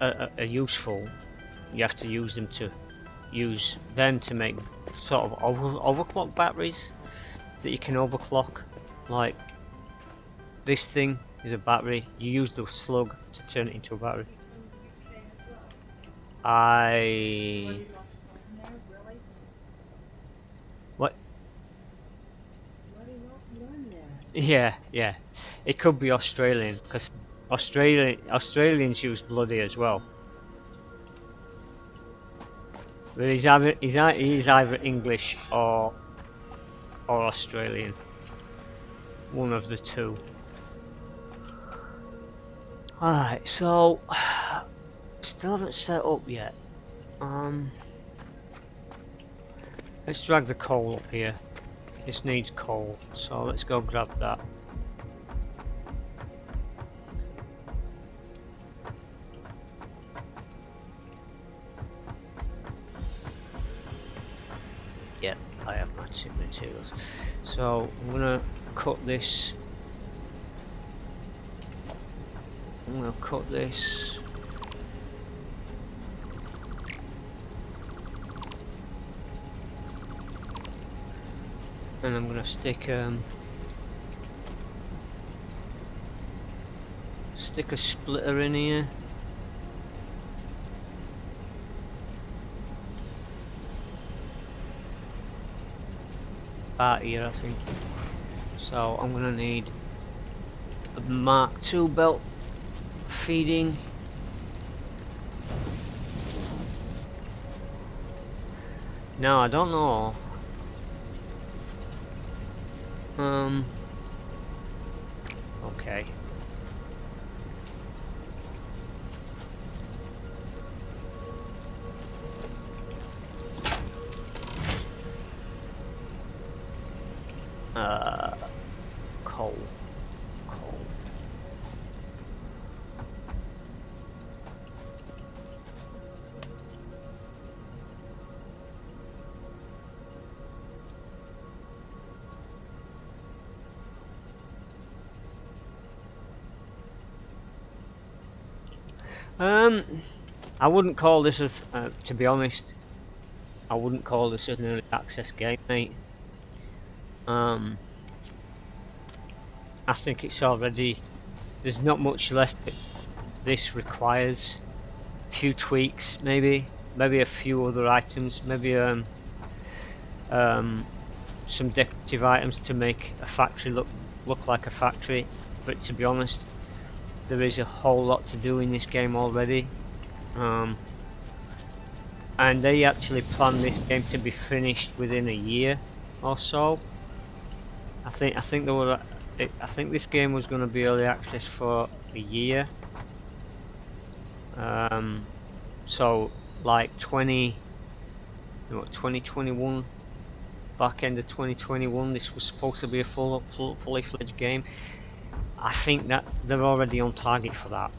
are useful. You have to use them to make sort of overclock batteries that you can overclock. Like this thing is a battery. You use the slug to turn it into a battery. What? Yeah. It could be Australian, because Australians use bloody as well. But he's either English or Australian. One of the two. Alright, so still haven't set up yet. Let's drag the coal up here. This needs coal, so let's go grab that. Yep, I have my materials. So I'm gonna cut this. I'm gonna cut this. And I'm gonna stick a splitter in here. About here, I think. So I'm gonna need a Mark II belt feeding. Now I don't know. Okay. Coal. Coal. I wouldn't call this a, to be honest, I wouldn't call this an early access game, mate. I think it's already, there's not much left. This requires a few tweaks, maybe a few other items, maybe some decorative items to make a factory look like a factory. But to be honest, there is a whole lot to do in this game already. And they actually planned this game to be finished within a year or so. I think there were. I think this game was going to be early access for a year. So like 2021, back end of 2021, this was supposed to be a fully fledged game. I think that they're already on target for that.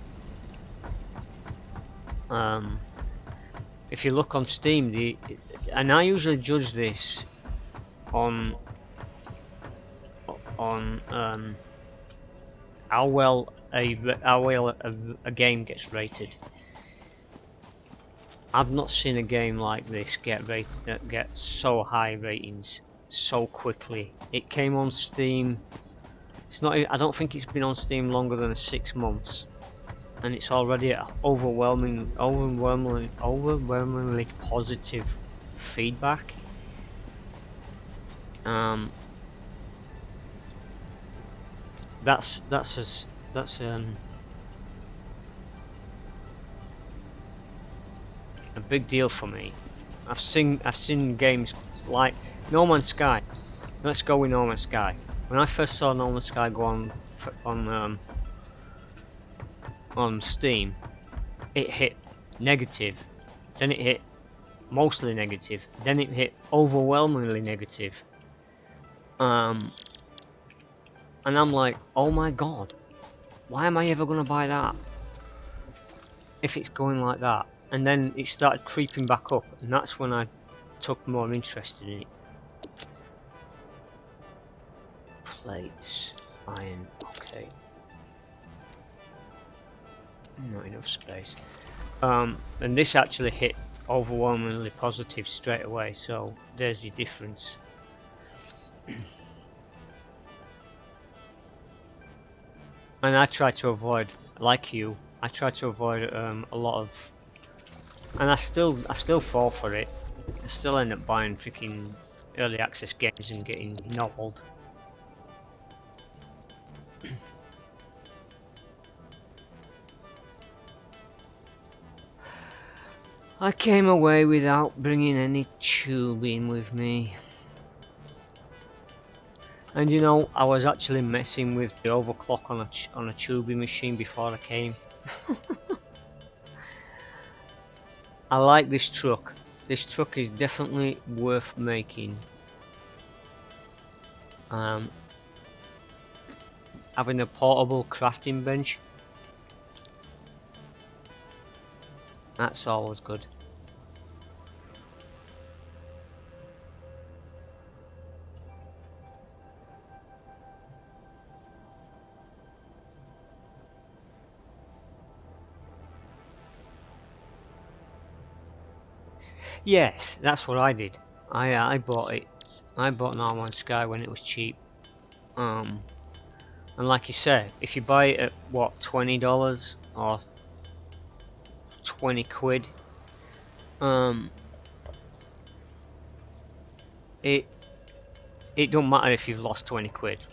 If you look on Steam, and I usually judge this on how well a game gets rated. I've not seen a game like this get so high ratings so quickly. It came on Steam. It's not. I don't think it's been on Steam longer than 6 months, and it's already at overwhelmingly positive feedback. That's a big deal for me. I've seen games like No Man's Sky. Let's go with No Man's Sky. When I first saw No Man's Sky go on Steam, it hit negative, then it hit mostly negative, then it hit overwhelmingly negative. And I'm like, oh my god, why am I ever gonna buy that if it's going like that? And then it started creeping back up, and that's when I took more interest in it. Plates, iron, okay. Not enough space. And this actually hit overwhelmingly positive straight away, so there's your difference. And I try to avoid, like you, I try to avoid a lot of, and I still fall for it. I still end up buying freaking early access games and getting nobbled. I came away without bringing any tubing with me. And you know, I was actually messing with the overclock on a tubing machine before I came. I like this truck. This truck is definitely worth making. Having a portable crafting bench, that's always good. Yes, that's what I did. I bought it. I bought No Man's Sky when it was cheap. And like you said, if you buy it at what, $20 or 20 quid, it don't matter if you've lost 20 quid.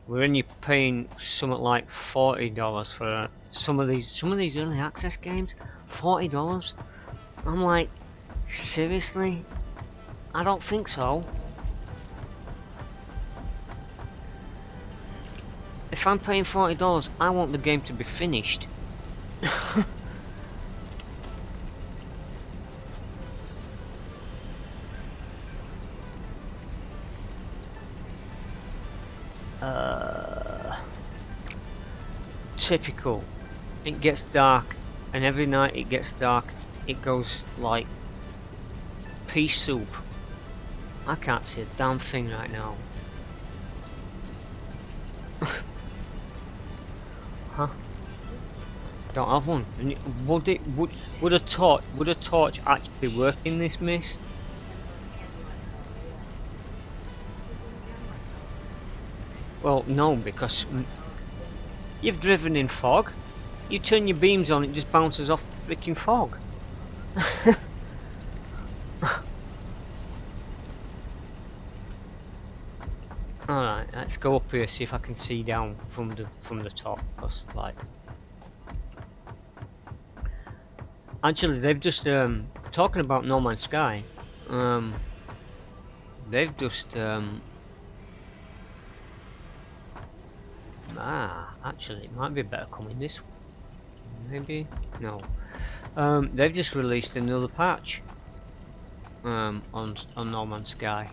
When you're paying something like $40 for some of these early access games, $40. I'm like, Seriously? I don't think so. If I'm paying $40, I want the game to be finished. Typical. It gets dark, and every night it gets dark, it goes like pea soup. I can't see a damn thing right now. Huh? Don't have one. And would a torch actually work in this mist? Well, no, because you've driven in fog. You turn your beams on, it just bounces off the freaking fog. Alright, let's go up here, see if I can see down from the top, because like actually they've just talking about No Man's Sky, they've just actually it might be better coming this way. Maybe? No. They've just released another patch on No Man's Sky.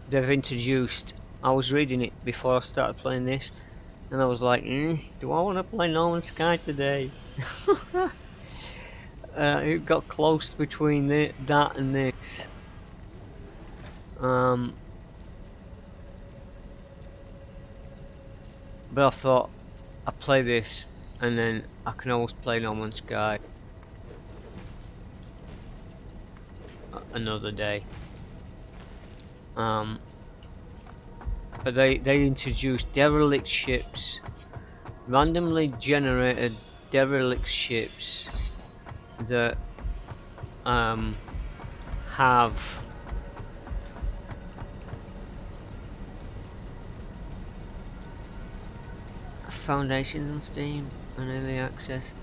They've introduced, I was reading it before I started playing this, and I was like, do I want to play No Man's Sky today? It got close between that and this. But I thought I'd play this, and then I can always play No Man's Sky another day. But they introduced derelict ships, randomly generated derelict ships that have foundations on Steam and early access.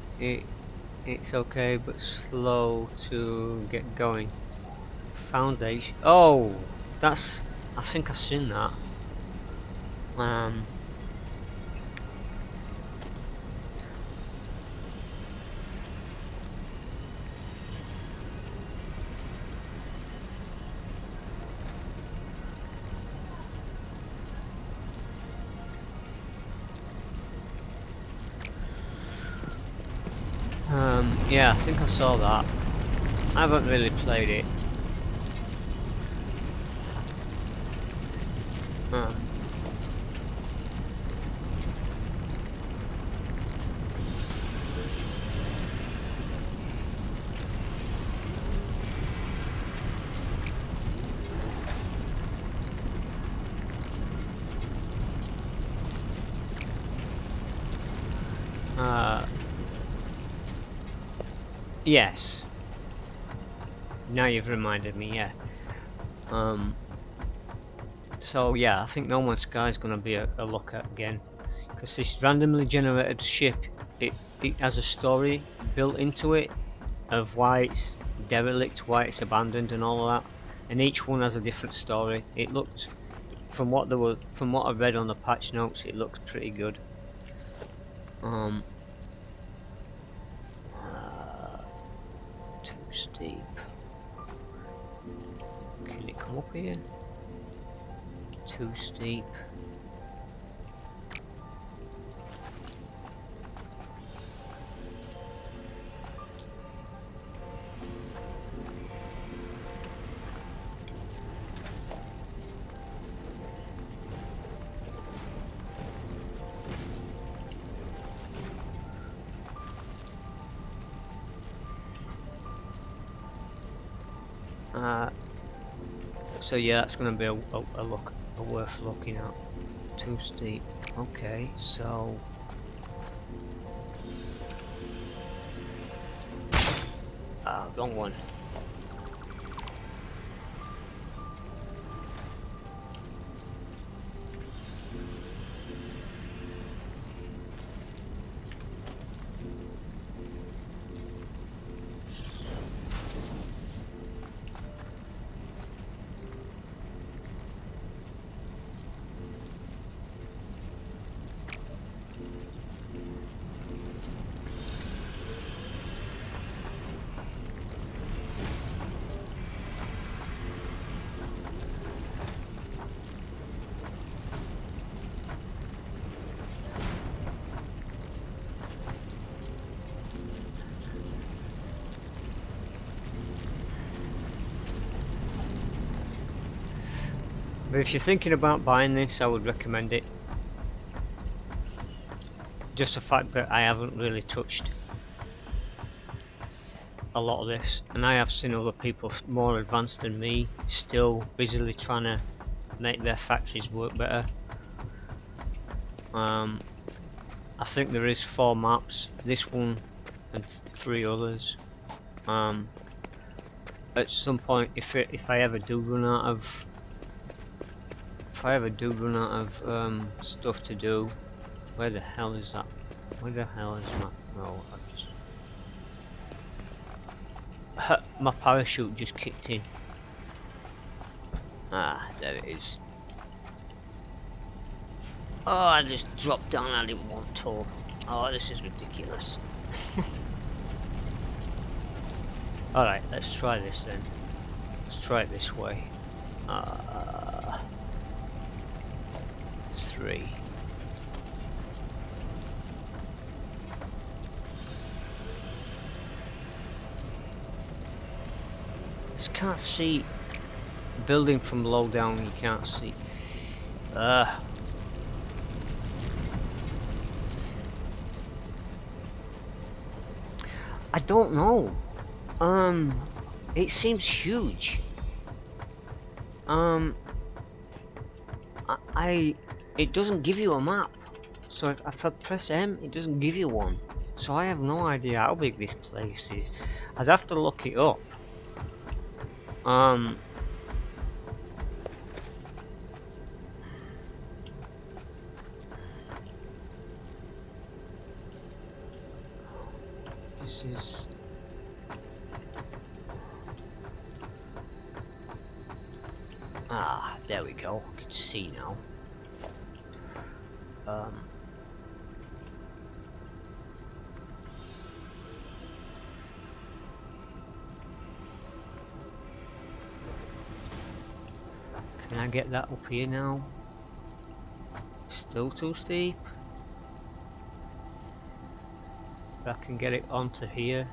It's okay, but slow to get going. Foundation. Oh, that's. I think I've seen that. Yeah, I think I saw that. I haven't really played it. Yes. Now you've reminded me, yeah. So yeah, I think No Man's Sky is going to be a look at again, because this randomly generated ship, it has a story built into it of why it's derelict, why it's abandoned, and all of that. And each one has a different story. It looked, from what I read on the patch notes, it looks pretty good. Too steep. Can it come up here? Too steep. So yeah, that's going to be a worth looking at. Too steep. Okay, so wrong one. But if you're thinking about buying this, I would recommend it. Just the fact that I haven't really touched a lot of this, and I have seen other people more advanced than me still busily trying to make their factories work better. I think there is 4 maps, this one and 3 others. At some point, if I ever do run out of stuff to do, where the hell is that? Where the hell is my? No, I've just my parachute just kicked in. Ah, there it is. Oh, I just dropped down. I didn't want to. Oh, this is ridiculous. Alright, let's try this then. Let's try it this way. 3. Just can't see. Building from low down, you can't see. I don't know. It seems huge. It doesn't give you a map. So if I press M, it doesn't give you one. So I have no idea how big this place is. I'd have to look it up. This is. Ah, there we go. I can see now. Can I get that up here now? Still too steep. If I can get it onto here.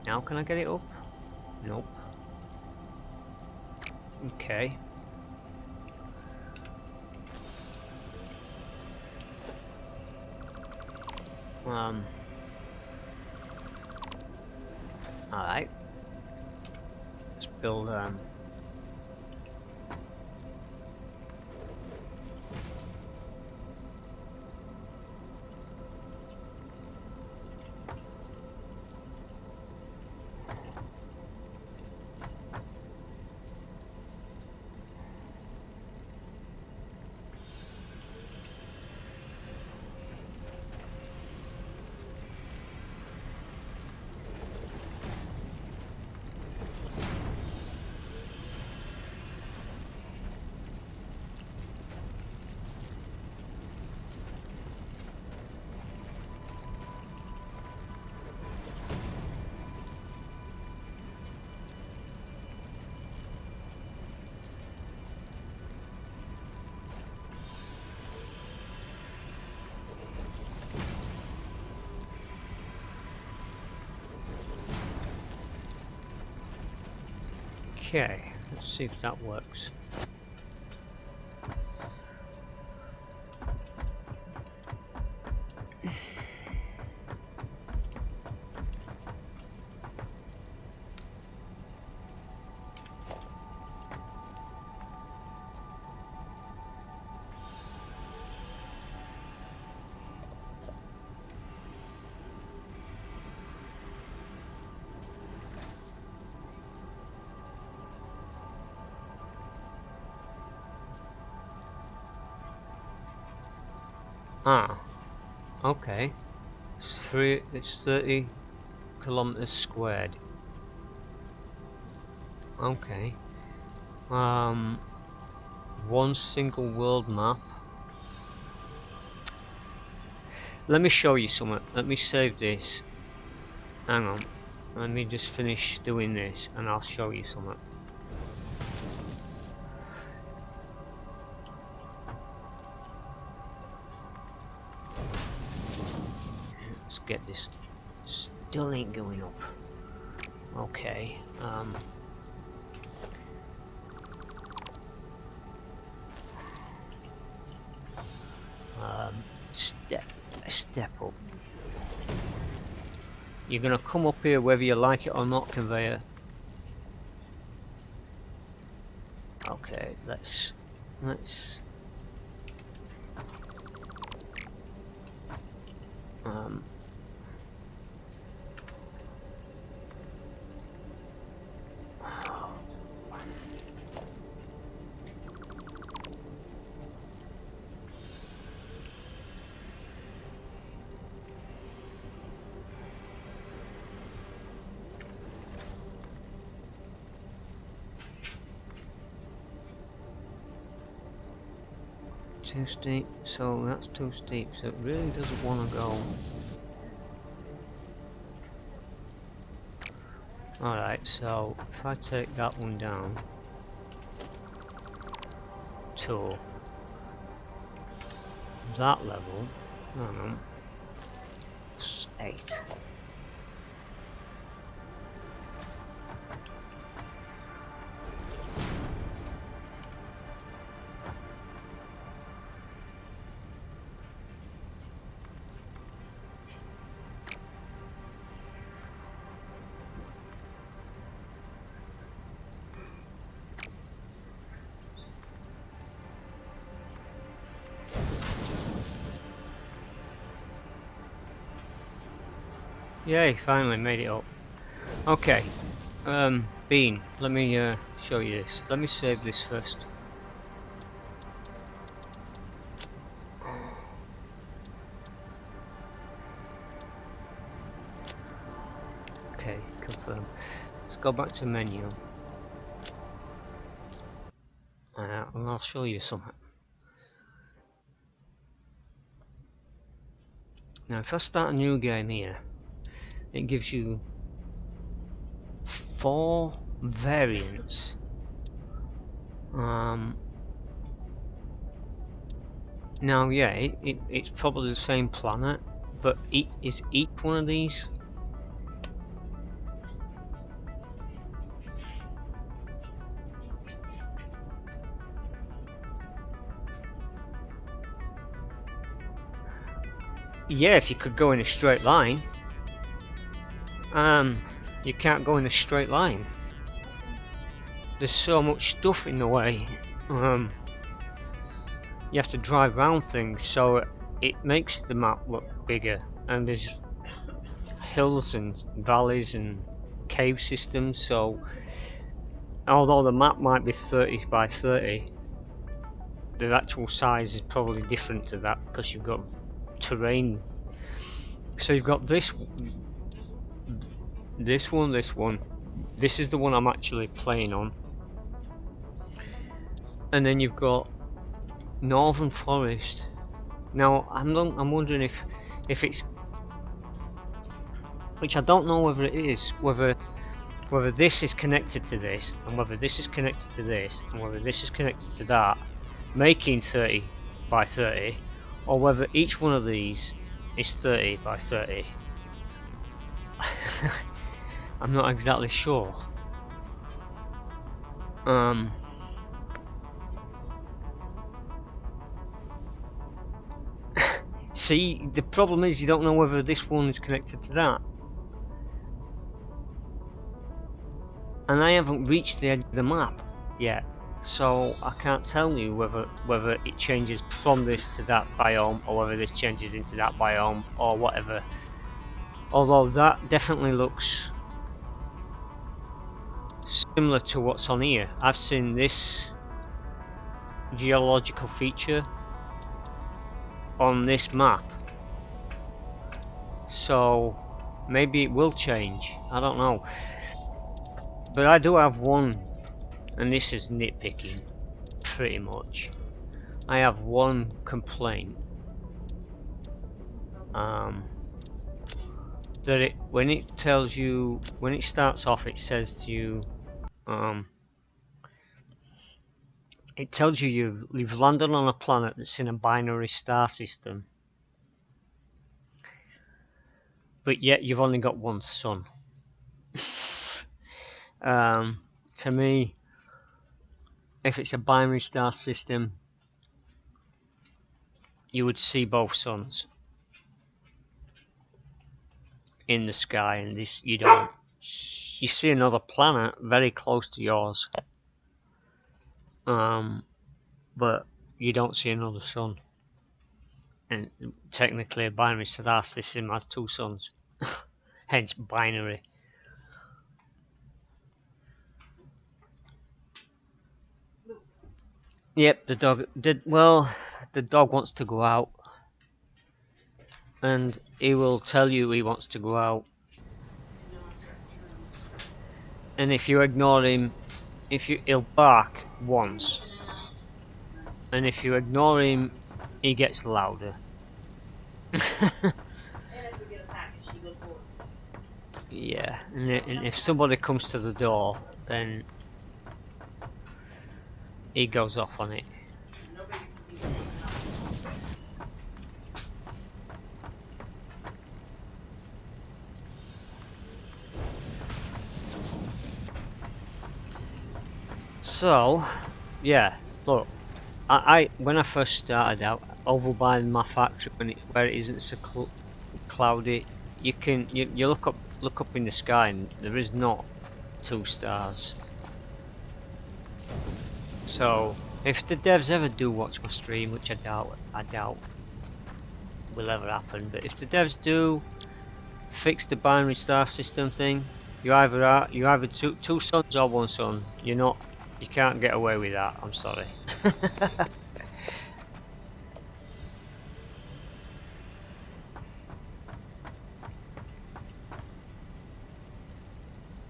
Now can I get it up? Nope. Okay. Alright. Let's build Okay, let's see if that works. Ah, okay. It's 30 kilometers squared. Okay. One single world map. Let me show you something. Let me save this. Hang on. Let me just finish doing this and I'll show you something. Let's get this. Still ain't going up. Okay. Step up. You're gonna come up here whether you like it or not, conveyor. Okay, let's um too steep, so that's too steep, so it really doesn't want to go. Alright, so if I take that one down to that level, I don't know, 8. Yay, finally made it up. Okay, Bean, let me show you this. Let me save this first. Okay, confirm. Let's go back to menu. And I'll show you something. Now, if I start a new game here, it gives you 4 variants. Now, yeah, it's probably the same planet, but is each one of these? Yeah, if you could go in a straight line. You can't go in a straight line. There's so much stuff in the way. You have to drive around things, so it makes the map look bigger. And there's hills and valleys and cave systems, so although the map might be 30 by 30, the actual size is probably different to that because you've got terrain. So you've got this one. This is the one I'm actually playing on. And then you've got Northern Forest. Now I'm wondering if it's, which I don't know whether it is, whether this is connected to this, and whether this is connected to this, and whether this is connected to that, making 30 by 30, or whether each one of these is 30 by 30. I'm not exactly sure. See, the problem is you don't know whether this one is connected to that. And I haven't reached the edge of the map yet, so I can't tell you whether it changes from this to that biome, or whether this changes into that biome, or whatever. Although that definitely looks similar to what's on here. I've seen this geological feature on this map, so maybe it will change. I don't know. But I do have one, and this is nitpicking pretty much. I have one complaint. That when it tells you, when it starts off, it says to you, it tells you you've landed on a planet that's in a binary star system, but yet you've only got one sun. To me, if it's a binary star system, you would see both suns in the sky, and this you don't. You see another planet very close to yours, but you don't see another sun. And technically, a binary star system has two suns, hence binary. Yep, the dog did well. The dog wants to go out, and he will tell you he wants to go out. And if you ignore him, he'll bark once, and if you ignore him, he gets louder. Yeah, and if somebody comes to the door, then he goes off on it. So, yeah, look, I when I first started out over by my factory, where it isn't so cloudy, you look up in the sky and there is not two stars. So if the devs ever do watch my stream, which I doubt will ever happen, but if the devs do fix the binary star system thing, you either two suns or one sun. You can't get away with that. I'm sorry.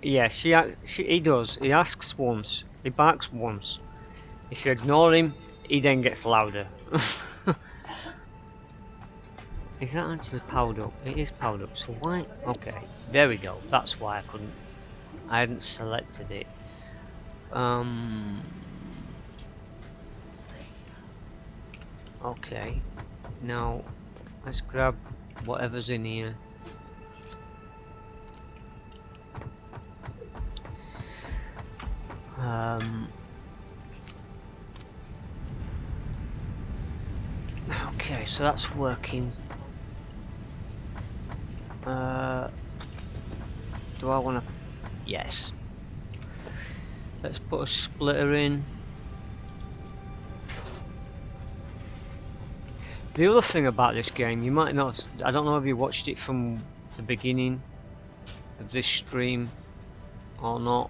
Yeah, he does. He asks once. He barks once. If you ignore him, he then gets louder. Is that actually powered up? It is powered up. So why? Okay, there we go. That's why I hadn't selected it. Okay. Now let's grab whatever's in here. Okay, so that's working. Do I want to? Yes. Let's put a splitter in. The other thing about this game, you might not. I don't know if you watched it from the beginning of this stream or not.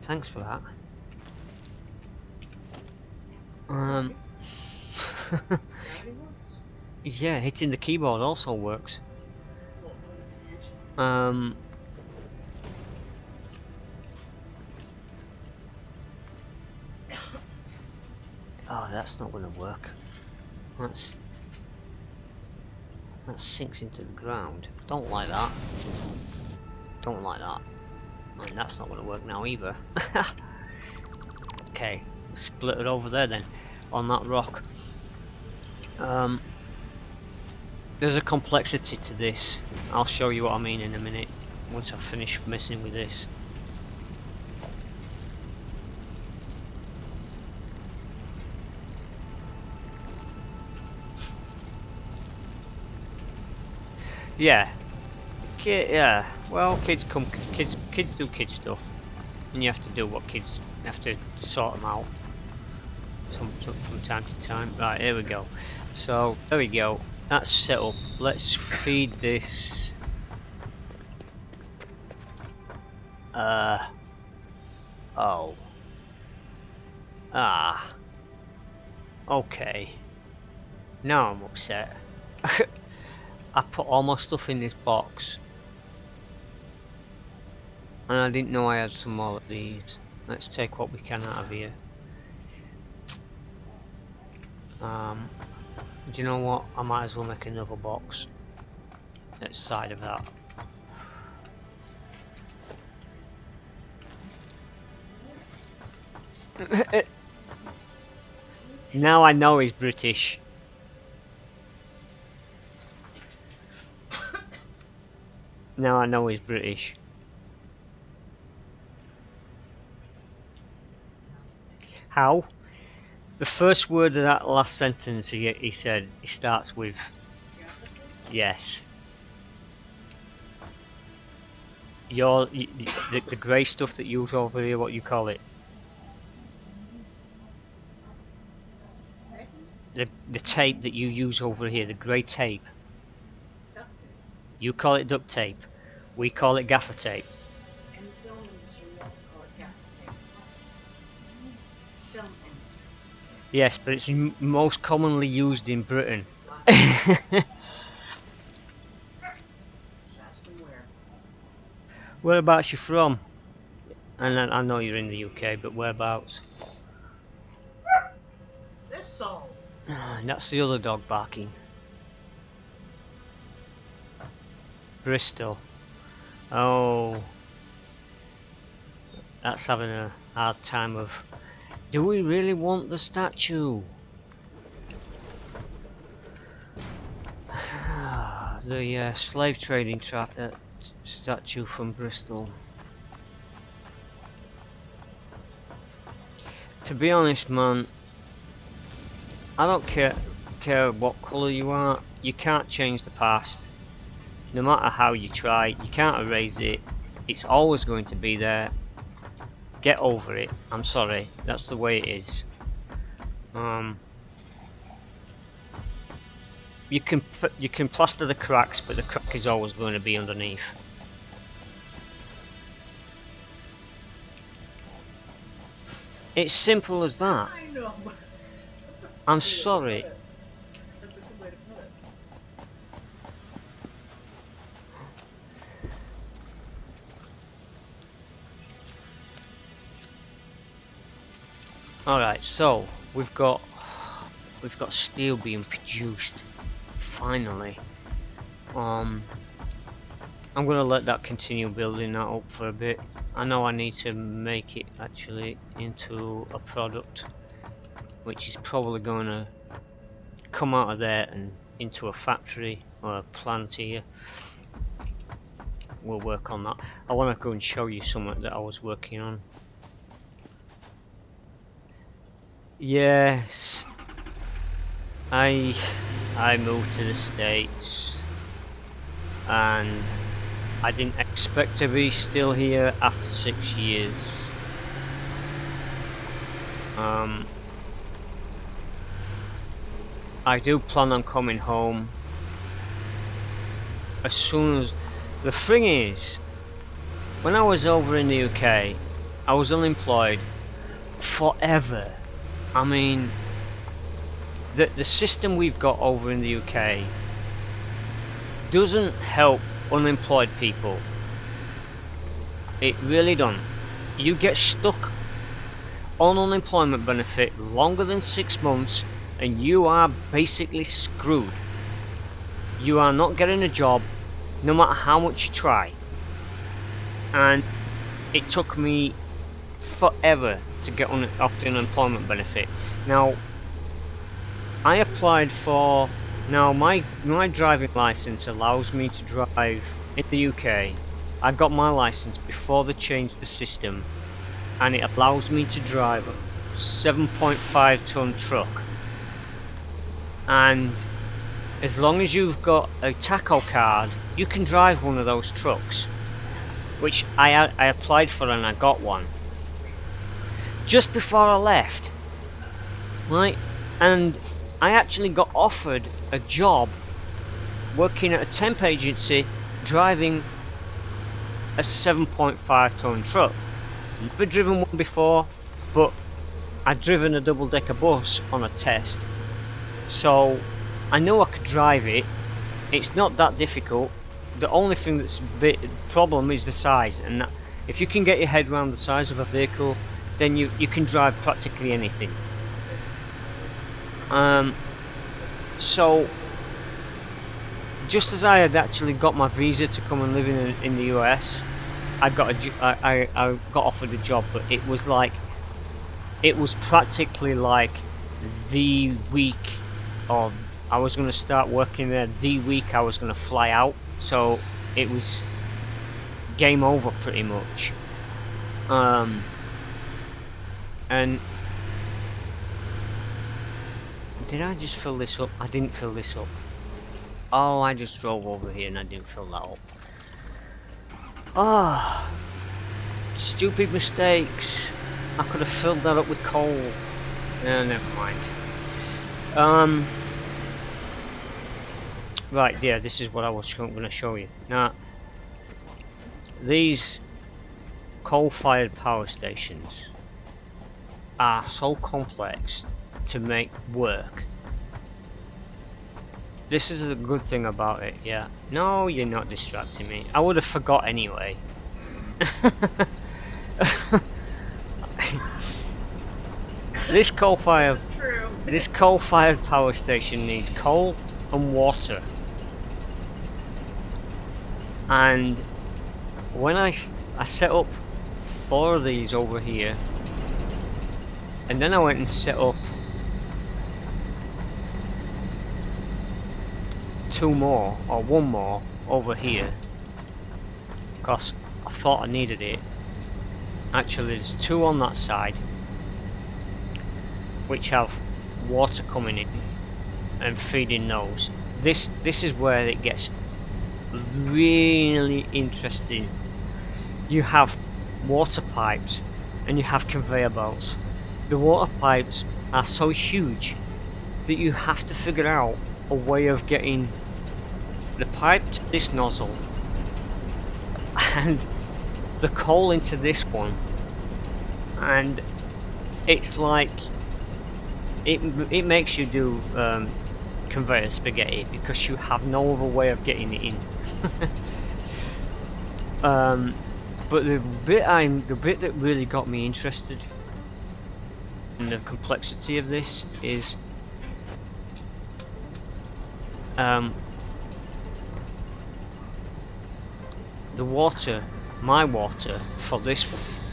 Thanks for that. Yeah, hitting the keyboard also works. Oh, that's not going to work. That sinks into the ground. Don't like that. Don't like that. And that's not going to work now either. Okay, split it over there then, on that rock. There's a complexity to this. I'll show you what I mean in a minute, once I've finished messing with this. Yeah. Yeah. Well, kids do kid stuff, and you have to do what kids have to sort them out. From time to time. Right, here we go. So there we go. That's set up. Let's feed this. Oh. Ah. Okay. Now I'm upset. I put all my stuff in this box, and I didn't know I had some more of these. Let's take what we can out of here. Do you know what? I might as well make another box at the side of that. Now I know he's British. Now I know he's British. How? The first word of that last sentence he said, he starts with yes. The grey stuff that you use over here, what you call it? The tape that you use over here, the grey tape. You call it duct tape. We call it gaffer tape. In the film industry, we also call it gaffer tape. Film industry. Yes, but it's most commonly used in Britain. Whereabouts you from? And I know you're in the UK, but whereabouts? This song. And that's the other dog barking. Bristol. Oh, that's having a hard time of. Do we really want the statue? The slave trading statue from Bristol. To be honest, man, I don't care what colour you are. You can't change the past. No matter how you try, you can't erase it. It's always going to be there. Get over it. I'm sorry. That's the way it is. You can plaster the cracks, but the crack is always going to be underneath. It's simple as that. I know. I'm sorry. That's a good way to put it. Alright, so we've got steel being produced. Finally. I'm gonna let that continue building that up for a bit. I know I need to make it actually into a product, which is probably gonna come out of there and into a factory or a plant here. We'll work on that. I want to go and show you something that I was working on. Yes, I moved to the States and I didn't expect to be still here after 6 years. I do plan on coming home as soon as. The thing is, when I was over in the UK, I was unemployed forever. I mean, the system we've got over in the UK doesn't help unemployed people. It really don't. You get stuck on unemployment benefit longer than 6 months and you are basically screwed. You are not getting a job no matter how much you try. And it took me forever to get off the unemployment benefit. Now, I applied for. Now, my driving license allows me to drive in the UK. I got my license before they changed the system, and it allows me to drive a 7.5 ton truck. And as long as you've got a taco card, you can drive one of those trucks, which I applied for and I got one just before I left, right? And I actually got offered a job working at a temp agency driving a 7.5 ton truck. Never driven one before, but I'd driven a double-decker bus on a test, so I know I could drive it. It's not that difficult. The only thing that's a bit problem is the size, and that, if you can get your head around the size of a vehicle, then you can drive practically anything. So just as I had actually got my visa to come and live in the US, I got offered a job, but it was practically like the week of I was going to start working there, the week I was going to fly out. So it was game over pretty much. And did I just fill this up? I didn't fill this up. Oh, I just drove over here and I didn't fill that up. Ah, stupid mistakes. I could have filled that up with coal. Never mind. Right, yeah, this is what I was going to show you. Now, these coal-fired power stations are so complex to make work. This is the good thing about it, yeah. No, you're not distracting me. I would have forgot anyway. This coal-fired power station needs coal and water. And when I set up 4 of these over here, and then I went and set up 2 more or 1 more over here because I thought I needed it. Actually, there's 2 on that side which have water coming in and feeding those. This is where it gets really interesting. You have water pipes and you have conveyor belts. The water pipes are so huge that you have to figure out a way of getting the pipe to this nozzle and the coal into this one, and it's like it makes you do conveyor spaghetti because you have no other way of getting it in. But the bit that really got me interested in the complexity of this is the water, my water for this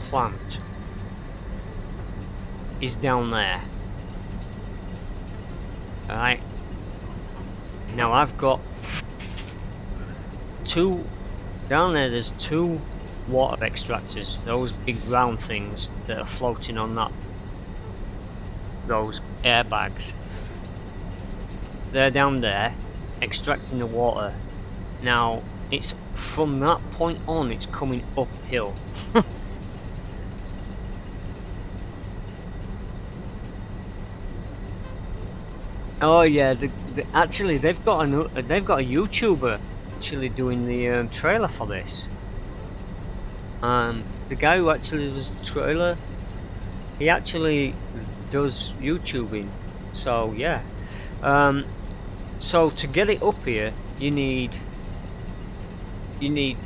plant is down there. Alright, now I've got 2 down there. There's 2 water extractors, those big round things that are floating on those airbags. They're down there extracting the water. Now it's from that point on, it's coming uphill. Oh yeah, actually they've got a YouTuber actually doing the trailer for this. The guy who actually does the trailer, he actually does YouTubing. So yeah. So to get it up here, you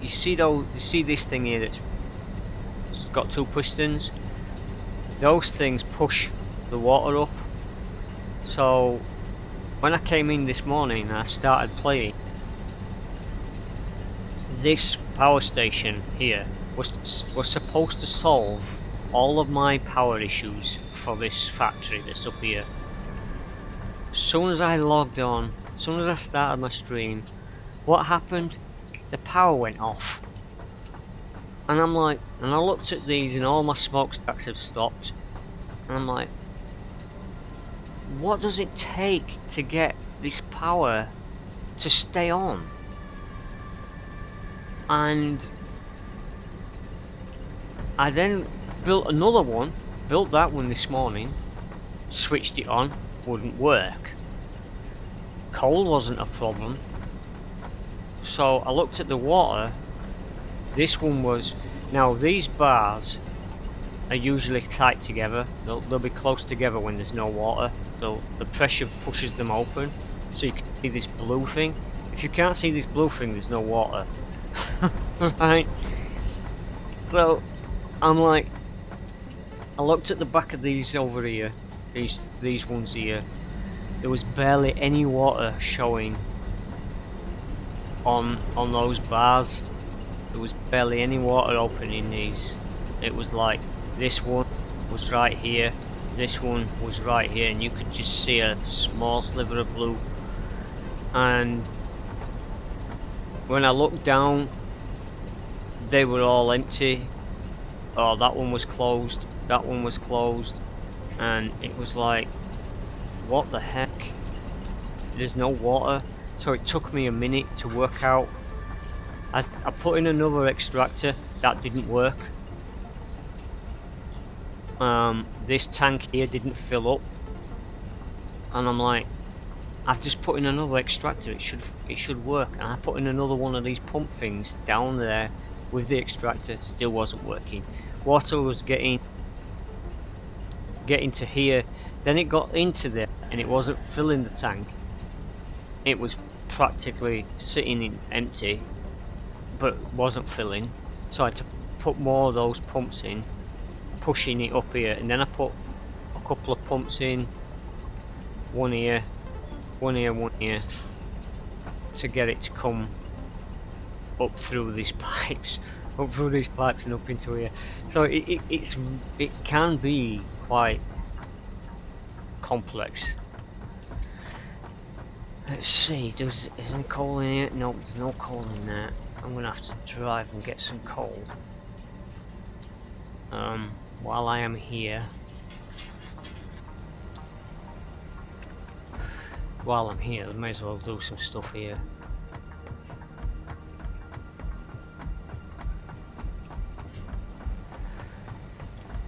see this thing here that's got 2 pistons. Those things push the water up. So when I came in this morning and I started playing, this power station here was supposed to solve all of my power issues for this factory that's up here. As soon as I logged on, as soon as I started my stream, what happened? The power went off. And I'm like, and I looked at these and all my smokestacks have stopped. And I'm like, what does it take to get this power to stay on? And I then built another one, built that one this morning, switched it on, wouldn't work. Coal wasn't a problem. So I looked at the water. This one was, now these bars are usually tight together. They'll be close together when there's no water. The pressure pushes them open, so you can see this blue thing. If you can't see this blue thing, there's no water. Right? So I'm like, I looked at the back of these over here, these ones here. There was barely any water showing on those bars. There was barely any water opening these. It was like this one was right here, this one was right here, and you could just see a small sliver of blue. And when I looked down, they were all empty. Oh, that one was closed, that one was closed, and it was like, what the heck? There's no water. So it took me a minute to work out. I put in another extractor, that didn't work. This tank here didn't fill up, and I'm like, I've just put in another extractor, it should work. And I put in another one of these pump things down there with the extractor, still wasn't working. Water was getting to here, then it got into there and it wasn't filling the tank. It was practically sitting in empty, but wasn't filling. So I had to put more of those pumps in, pushing it up here, and then I put a couple of pumps in, one here, one here, one here, to get it to come up through these pipes, and up into here. So it can be quite complex. Let's see, is there coal in here? No, there's no coal in there. I'm gonna have to drive and get some coal. While I am here. While I'm here, I may as well do some stuff here.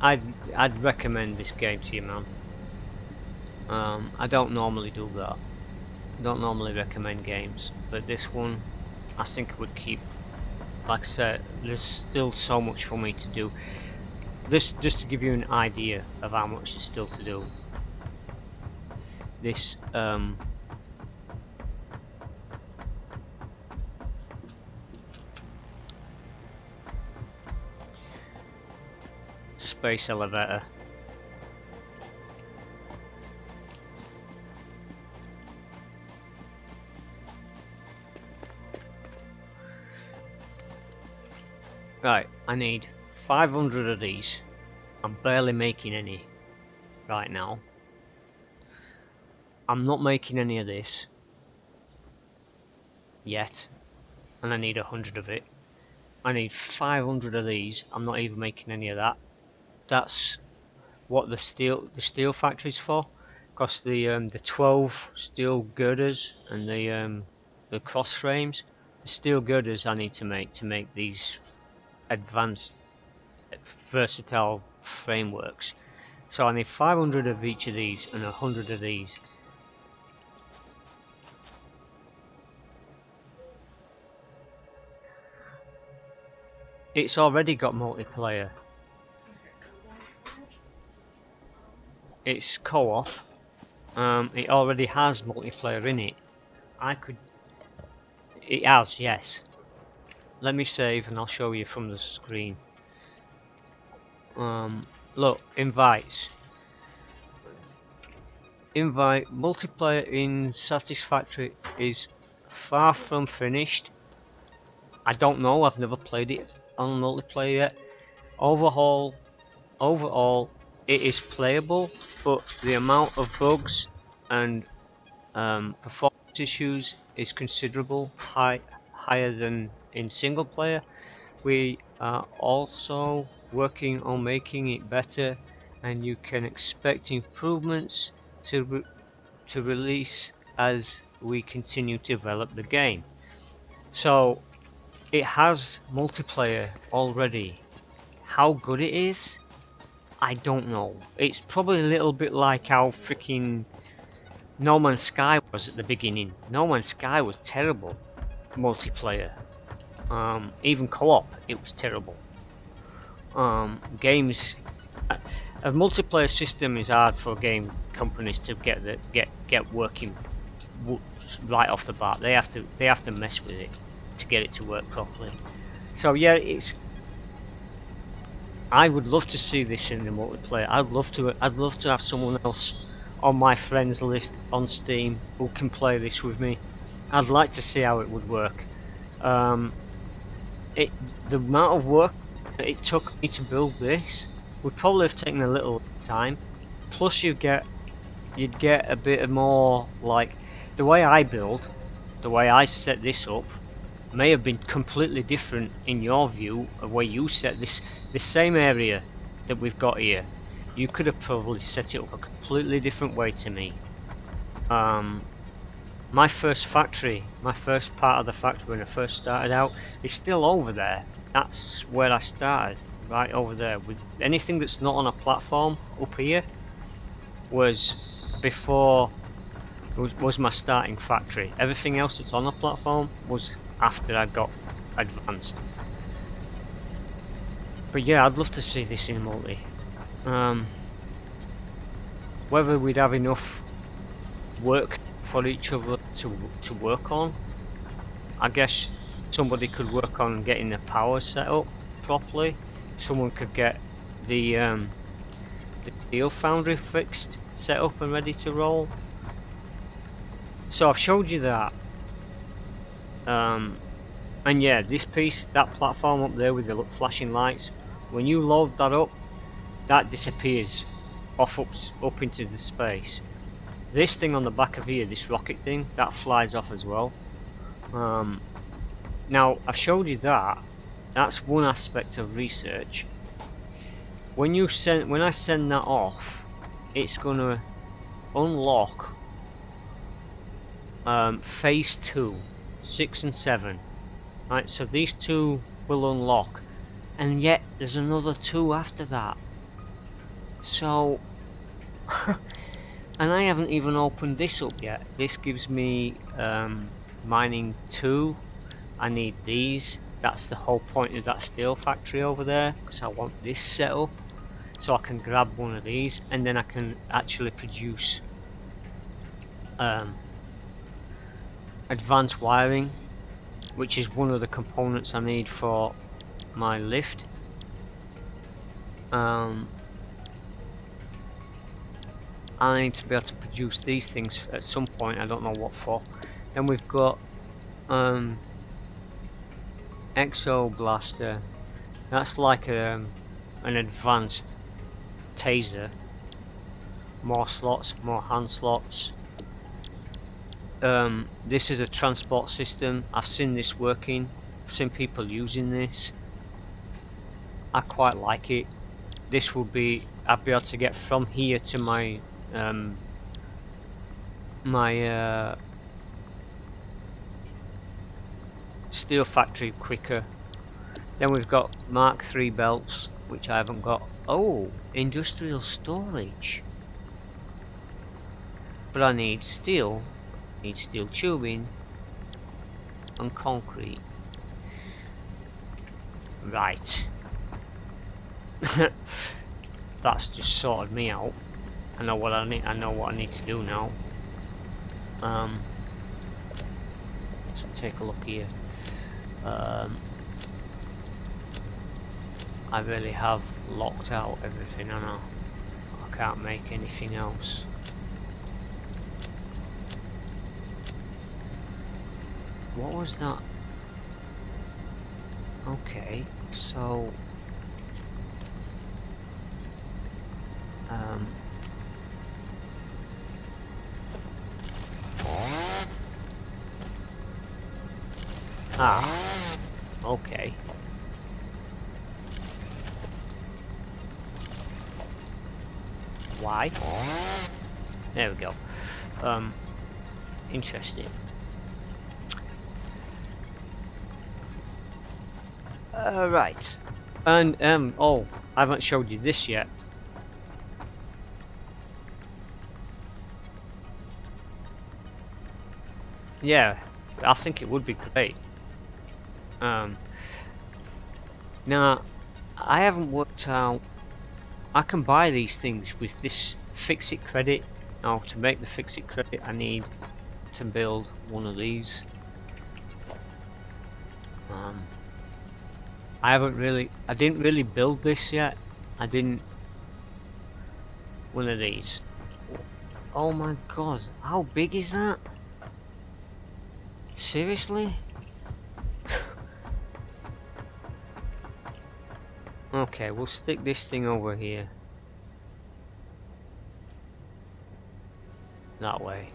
I'd recommend this game to you, man. I don't normally do that. I don't normally recommend games, but this one I think it would keep. Like I said, there's still so much for me to do. This just to give you an idea of how much is still to do. This space elevator. Right, I need 500 of these. I'm barely making any right now. I'm not making any of this yet, and I need 100 of it. I need 500 of these. I'm not even making any of that. That's what the steel factory's for. Because the 12 steel girders and the cross frames, the steel girders I need to make these advanced versatile frameworks. So I need 500 of each of these and 100 of these. It's already got multiplayer. It's co-op. It already has multiplayer in it. It has, yes. Let me save and I'll show you from the screen. Look, invites. Invite multiplayer in Satisfactory is far from finished. I don't know, I've never played it on multiplayer yet. Overall, it is playable, but the amount of bugs and performance issues is considerable, higher than in single player. We are also working on making it better, and you can expect improvements to release as we continue to develop the game. So it has multiplayer already. How good it is, I don't know. It's probably a little bit like how freaking No Man's Sky was at the beginning. No Man's Sky was terrible multiplayer. Even co-op, it was terrible. Games, a multiplayer system is hard for game companies to get working right off the bat. They have to mess with it to get it to work properly. So yeah, I would love to see this in the multiplayer. I'd love to have someone else on my friends list on Steam who can play this with me. I'd like to see how it would work. The amount of work that it took me to build this would probably have taken a little time. Plus you'd get a bit more, like the way I build, the way I set this up, may have been completely different in your view of where you set this same area that we've got here. You could have probably set it up a completely different way to me. My first factory, my first part of the factory when I first started out, is still over there. That's where I started, right over there. With anything that's not on a platform up here was before, was my starting factory. Everything else that's on the platform was after I got advanced. But yeah, I'd love to see this in multi. Whether we'd have enough work for each other to work on, I guess somebody could work on getting the power set up properly. Someone could get the steel foundry fixed, set up and ready to roll. So I've showed you that. And yeah, this piece, that platform up there with the flashing lights, when you load that up, that disappears off up into the space. This thing on the back of here, this rocket thing, that flies off as well. Now I've showed you that. That's one aspect of research. When I send that off, it's gonna unlock phase 2, 6 and 7. Right, so these two will unlock, and yet there's another 2 after that. So and I haven't even opened this up yet. This gives me mining 2. I need these. That's the whole point of that steel factory over there, because I want this set up so I can grab one of these and then I can actually produce advanced wiring, which is one of the components I need for my lift. I need to be able to produce these things at some point. I don't know what for. Then we've got Exo Blaster. That's like an advanced taser. More slots, more hand slots. This is a transport system. I've seen this working. I've seen people using this. I quite like it. This will be, I'll be able to get from here to my steel factory quicker. Then we've got Mark III belts, which I haven't got. Oh, industrial storage. But I need steel. I need steel tubing and concrete. Right. That's just sorted me out. I know what I need. I know what I need to do now. Let's take a look here. I really have locked out everything, I know. I can't make anything else. What was that? Okay, so okay. Why? There we go. Interesting. Right. And oh, I haven't showed you this yet. Yeah, I think it would be great. Now, I haven't worked out. I can buy these things with this fix-it credit. Now, to make the fix-it credit, I need to build one of these. I didn't really build this yet. I didn't. One of these. Oh my god, how big is that? Seriously? Okay, we'll stick this thing over here. That way.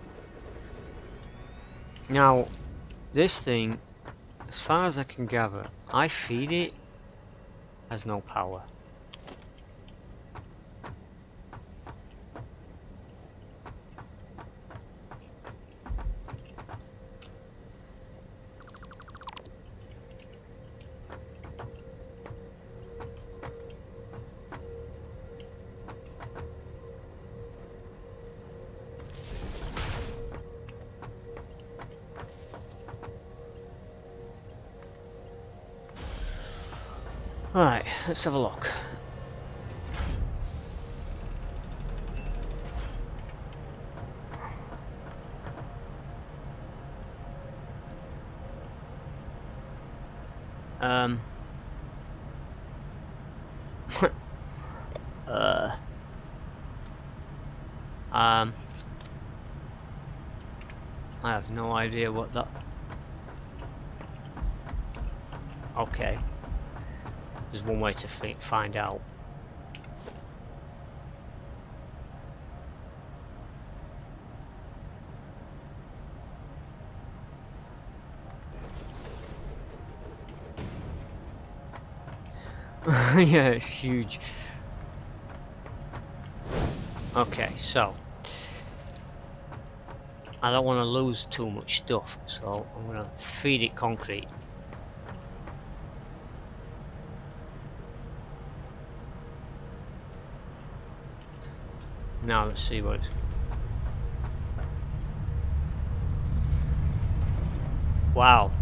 Now, this thing as far as I can gather, I feed it has no power. Right, let's have a look. Um, uh, um, I have no idea what that. Okay, there's one way to find out. Yeah, it's huge. Okay, so I don't want to lose too much stuff, so I'm gonna feed it concrete. Now let's see what it's... Wow.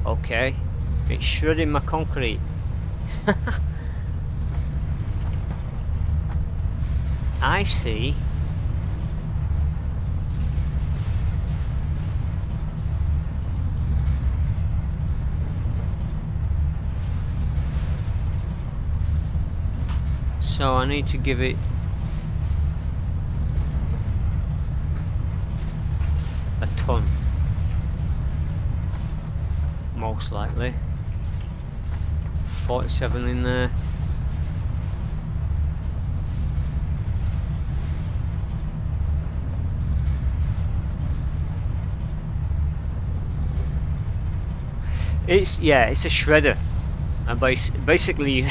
Okay, it's shredding my concrete. I see. So I need to give it a ton, most likely. 47 in there. It's a shredder, and basically,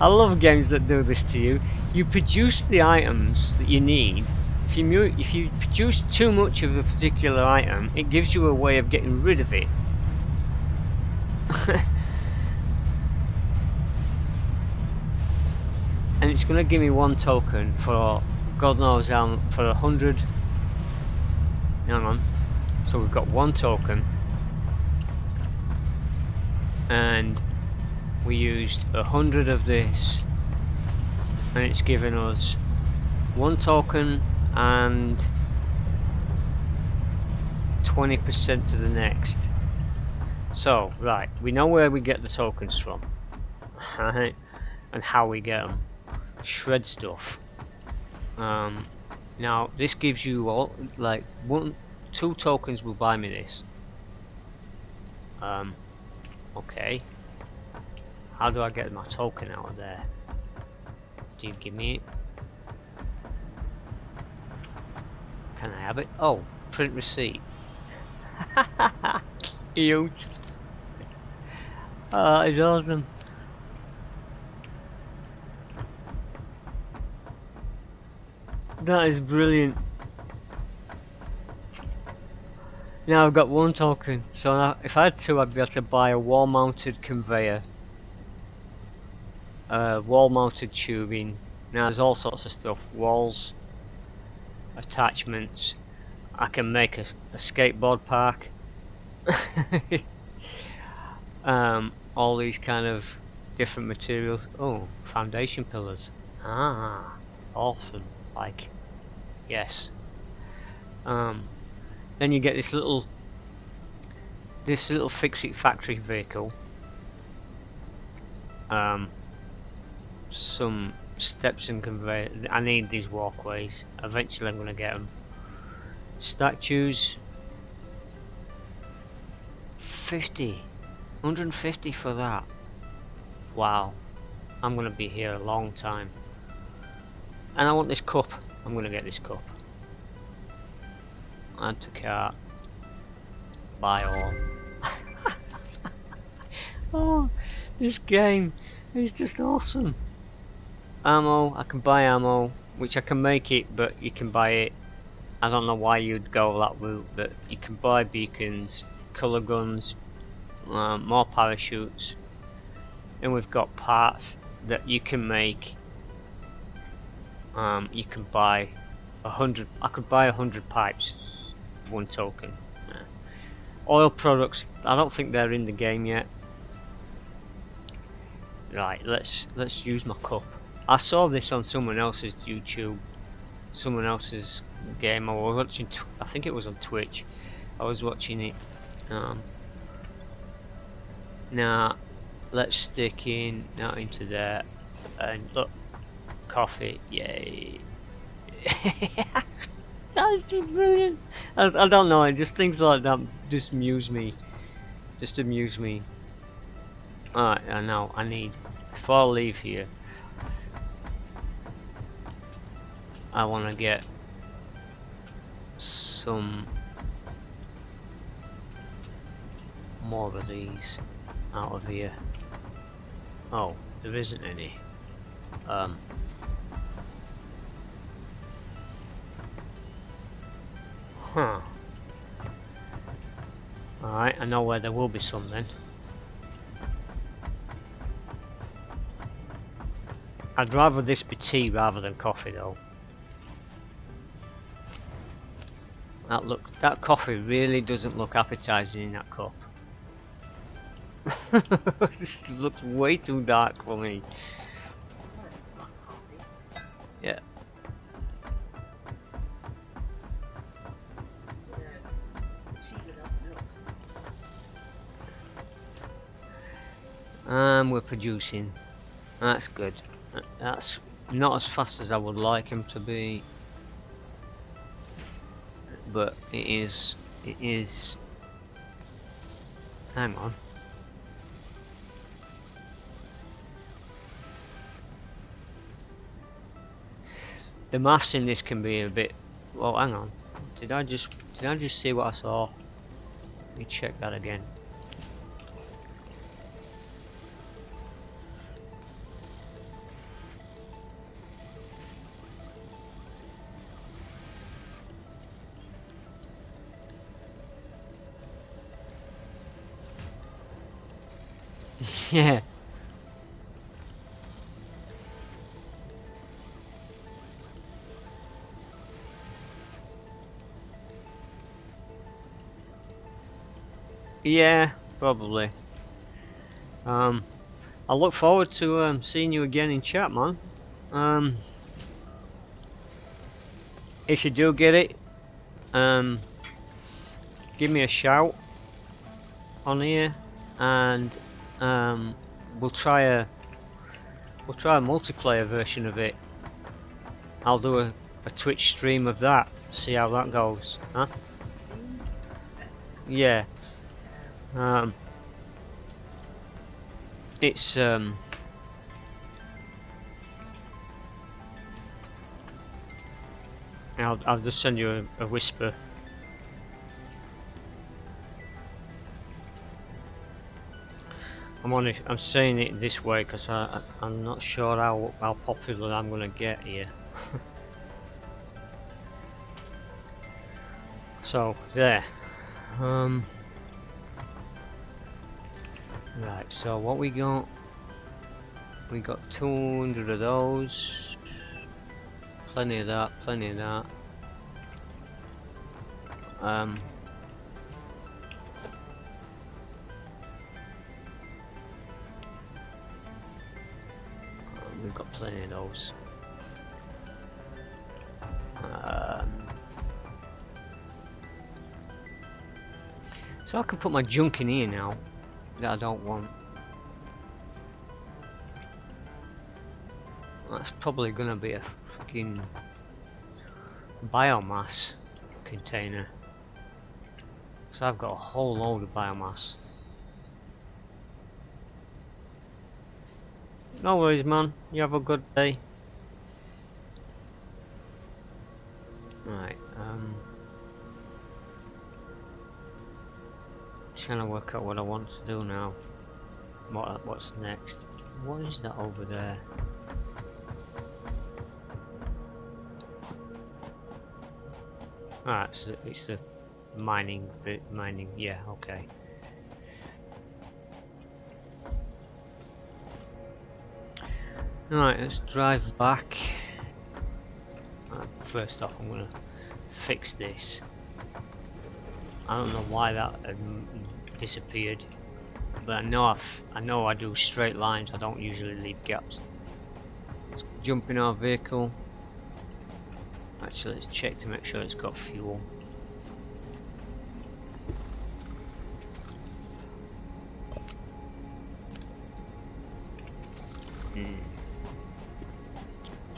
I love games that do this to you. You produce the items that you need. If you produce too much of a particular item, it gives you a way of getting rid of it. And it's going to give me 1 token for God knows how, for 100. Hang on. So we've got 1 token, and we used 100 of this, and it's given us 1 token and 20% to the next. So right, we know where we get the tokens from, right, and how we get them. Shred stuff. Now this gives you all, like, 2 tokens will buy me this. Okay, how do I get my token out of there? Do you give me it? Can I have it? Oh, print receipt. Cute. Oh, that is awesome. That is brilliant. Now I've got 1 token, so now if I had to, I'd be able to buy a wall-mounted conveyor, wall-mounted tubing. Now there's all sorts of stuff, walls, attachments. I can make a skateboard park. All these kind of different materials. Oh, foundation pillars. Ah, awesome. Like, yes. Then you get this little fix-it factory vehicle. Some steps and conveyor. I need these walkways. Eventually I'm going to get them. Statues. 150 for that. Wow. I'm going to be here a long time. And I want this cup. I'm going to get this cup. Add to cart. Buy all. Oh, this game is just awesome. Ammo, I can buy ammo, which I can make it, but you can buy it. I don't know why you'd go that route, but you can buy beacons, colour guns, more parachutes, and we've got parts that you can make. You can buy 100. I could buy 100 pipes, 1 token. Oil products. I don't think they're in the game yet. Right, let's use my cup. I saw this on someone else's YouTube, someone else's game. I was watching. I think it was on Twitch. I was watching it. Now let's stick in now into there, and look, coffee. Yay! That's just brilliant. I don't know. Just things like that just amuse me. Just amuse me. Alright, I know. I need, before I leave here, I want to get some more of these out of here. Oh, there isn't any. Huh. Alright, I know where there will be some then. I'd rather this be tea rather than coffee though. That coffee really doesn't look appetizing in that cup. This looks way too dark for me. But it's not coffee. Yeah. It's tea without milk. We're producing. That's good. That's not as fast as I would like him to be, but it is. It is. Hang on. The maths in this can be a bit. Well, hang on. Did I just see what I saw? Let me check that again. Yeah. Yeah, probably. I look forward to seeing you again in chat, man. If you do get it, give me a shout on here, and we'll try a multiplayer version of it. I'll do a Twitch stream of that. See how that goes, huh? Yeah. It's I'll just send you a whisper. I'm saying it this way because I'm not sure how popular I'm gonna get here. So there. Right. So what we got? We got 200 of those. Plenty of that. Plenty of that. We've got plenty of those. So I can put my junk in here now that I don't want. That's probably gonna be a fucking biomass container. So I've got a whole load of biomass. No worries, man. You have a good day. Right. Trying to work out what I want to do now. What's next? What is that over there? Ah, it's the mining. Mining. Yeah. Okay. Alright, let's drive back. First off, I'm gonna fix this. I don't know why that disappeared, but I know I do straight lines. I don't usually leave gaps. Let's jump in our vehicle. Actually, let's check to make sure it's got fuel.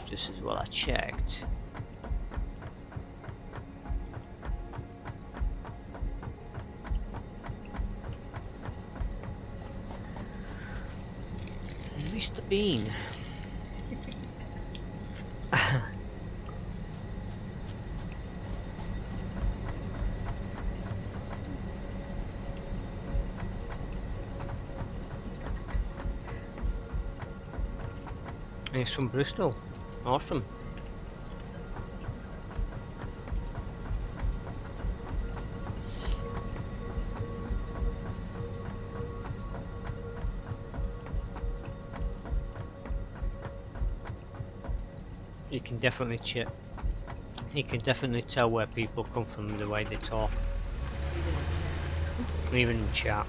Just as well I checked. Mr. Bean. He's from Bristol. Awesome. You can definitely tell where people come from the way they talk, even in chat.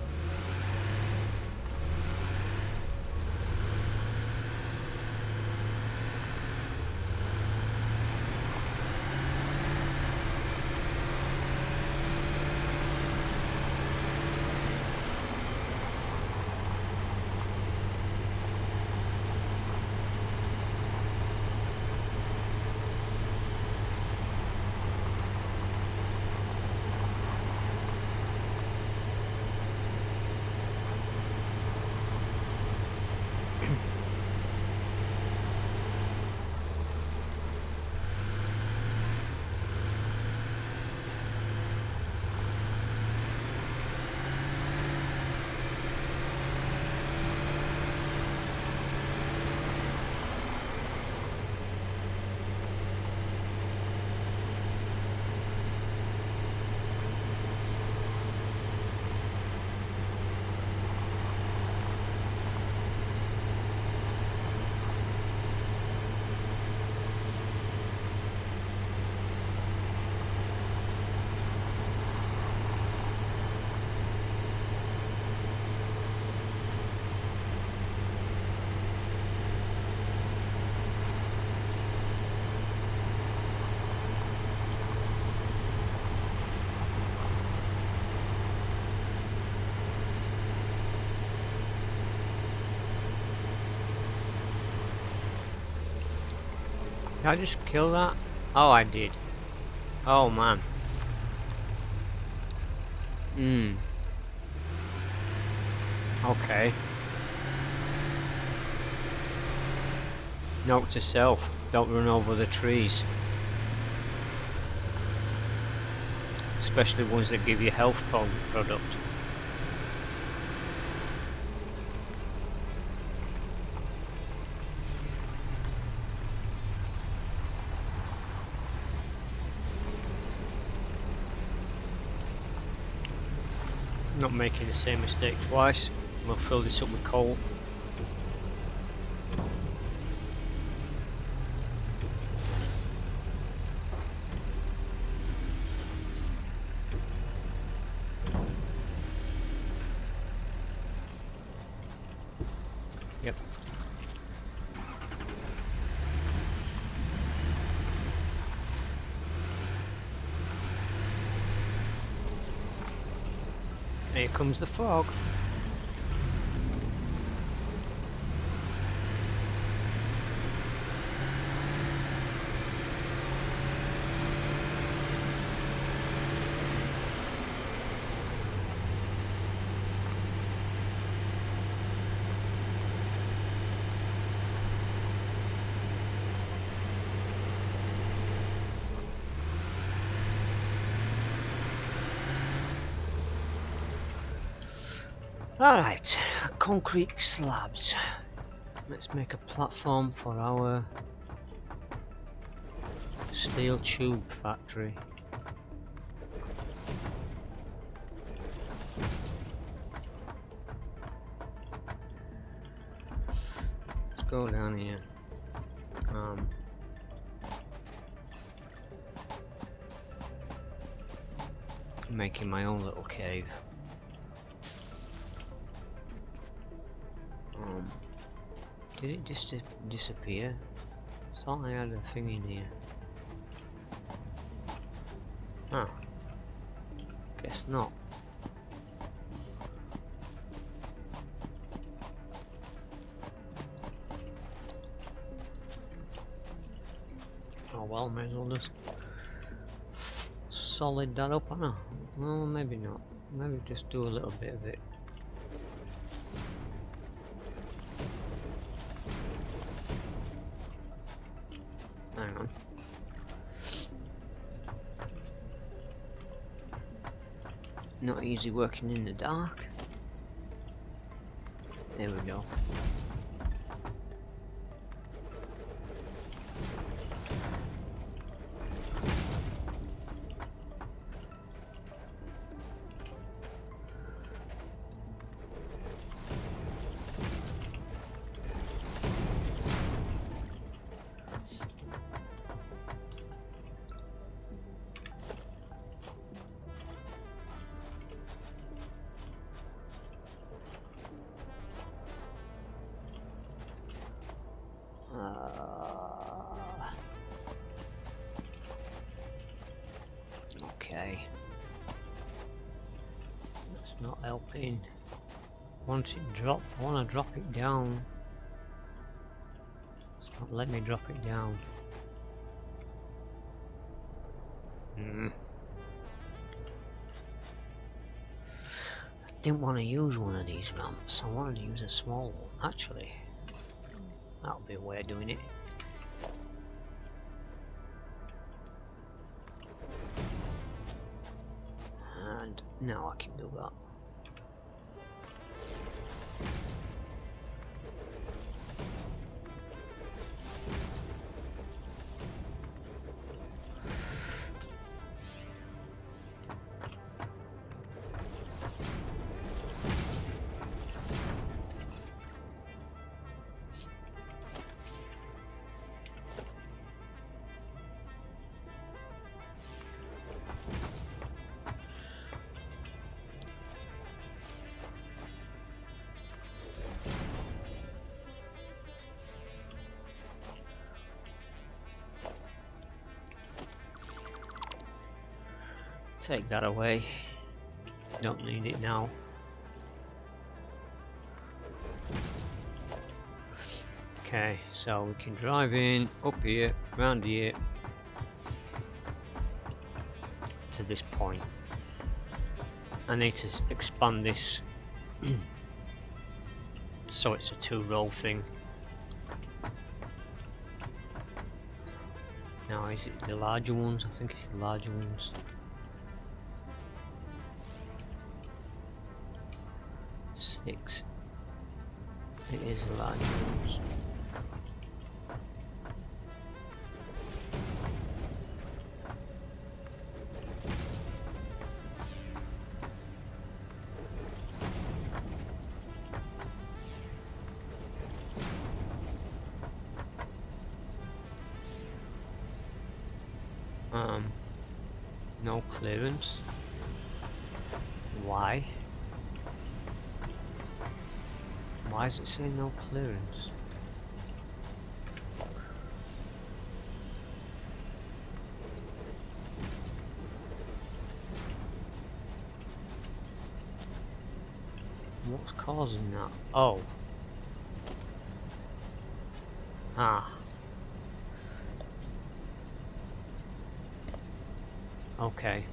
Did I just kill that? Oh, I did. Oh man. Okay. Note to self, don't run over the trees. Especially ones that give you health product. Not making the same mistake twice. We'll fill this up with coal. Yep. Here comes the fog. Alright, concrete slabs. Let's make a platform for our steel tube factory. Let's go down here. Making my own little cave. Did it just disappear? I thought I had a thing in here. Ah, guess not. Oh well, may as well just solid that up, I know. Well, maybe not. Maybe just do a little bit of it. Hang on. Not easy working in the dark. There we go. Okay. That's not helping. Once it drop, I want to drop it down. It's not letting me drop it down. I didn't want to use one of these ramps. I wanted to use a small one. Actually, that would be a way of doing it. And now I can do that. Take that away. Don't need it now. Okay, so we can drive in up here, round here to this point. I need to expand this so it's a 2-row thing. Now, is it the larger ones? I think it's the larger ones. Six. It is the larger ones. No clearance. Why? Why does it say no clearance? What's causing that? Oh. Ah. Okay.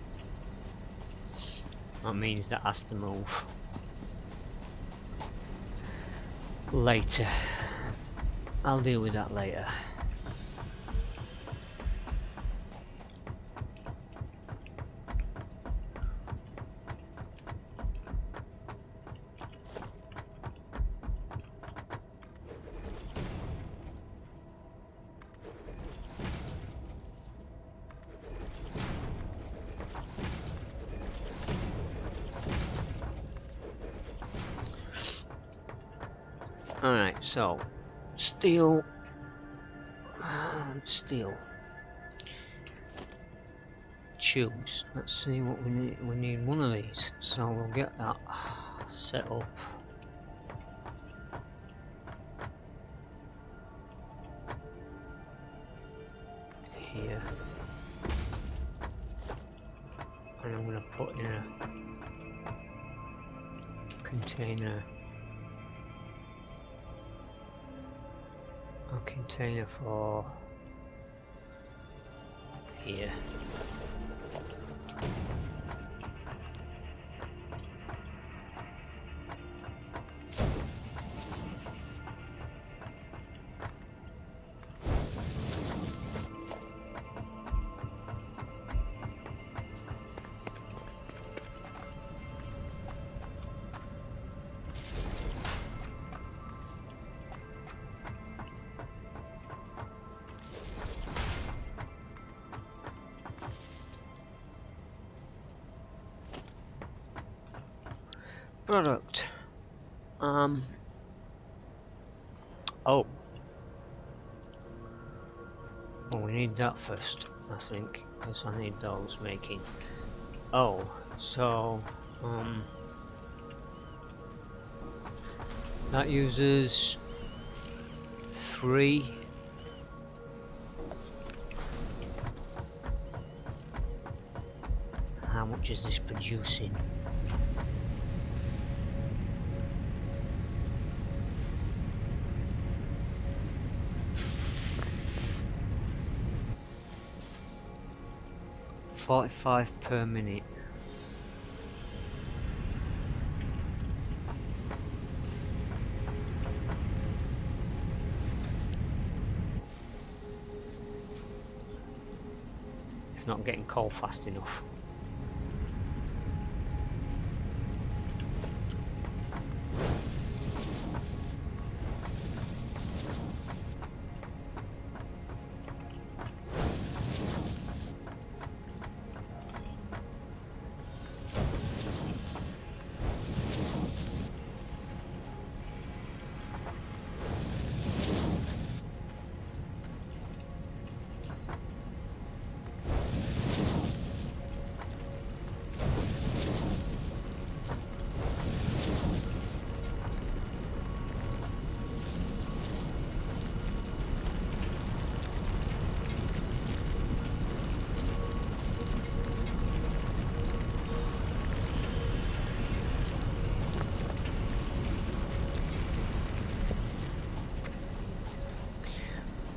That means that has to move. Later. I'll deal with that later. So, steel, steel tubes. Let's see what we need. We need one of these, so we'll get that set up. Here, and I'm going to put in a container for here. Product. Oh. Well, we need that first, I think, because I need those making. Oh, so that uses 3. How much is this producing? $45 per minute. It's not getting cold fast enough.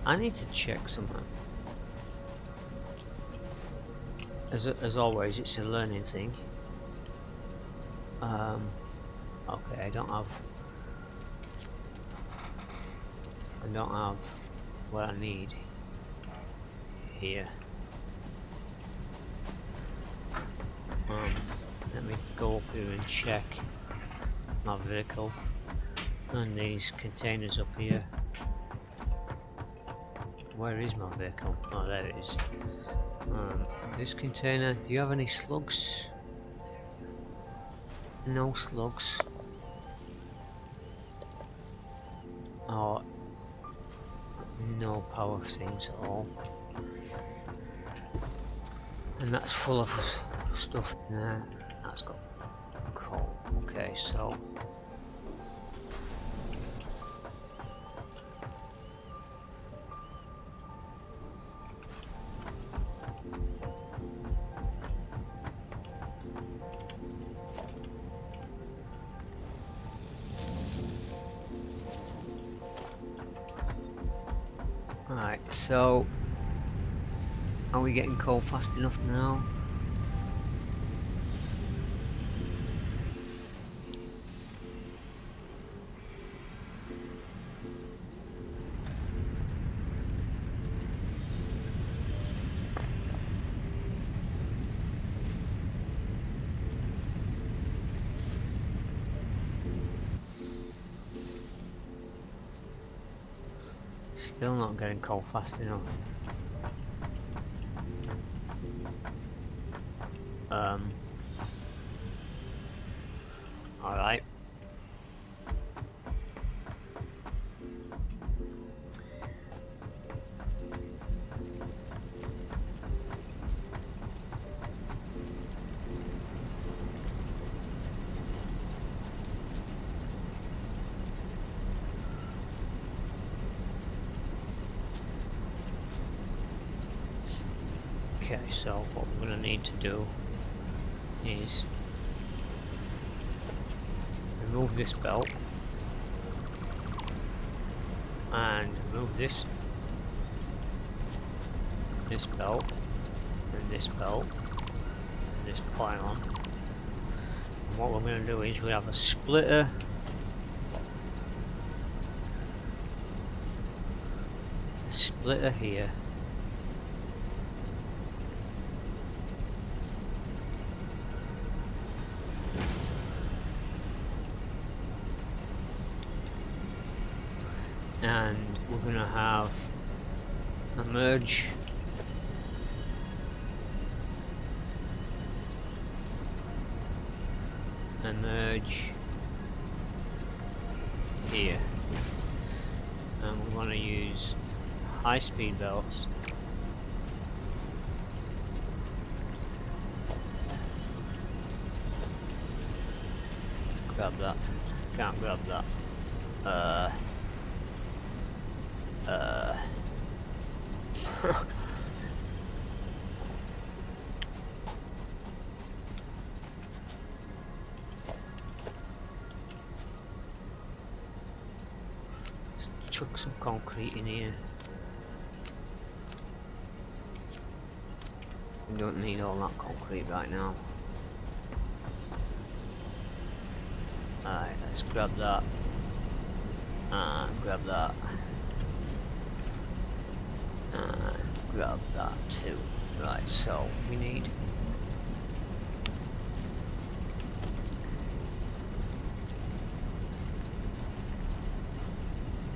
I need to check something. As always, it's a learning thing. Okay, I don't have what I need here. Let me go up here and check my vehicle and these containers up here. Where is my vehicle? Oh, there it is. This container, do you have any slugs? No slugs. Oh, no power things at all. And that's full of stuff in there. That's got coal. Okay, so right, so are we getting coal fast enough now? Still not getting coal fast enough. Alright. Okay, so what we're going to need to do is remove this belt and remove this belt and this belt and this pylon. And what we're going to do is we have a splitter here. And we're going to have a merge here, and we want to use high speed belts grab that, can't grab that, let's chuck some concrete in here. We don't need all that concrete right now. Alright, let's grab that and grab that and grab that too. Right, so we need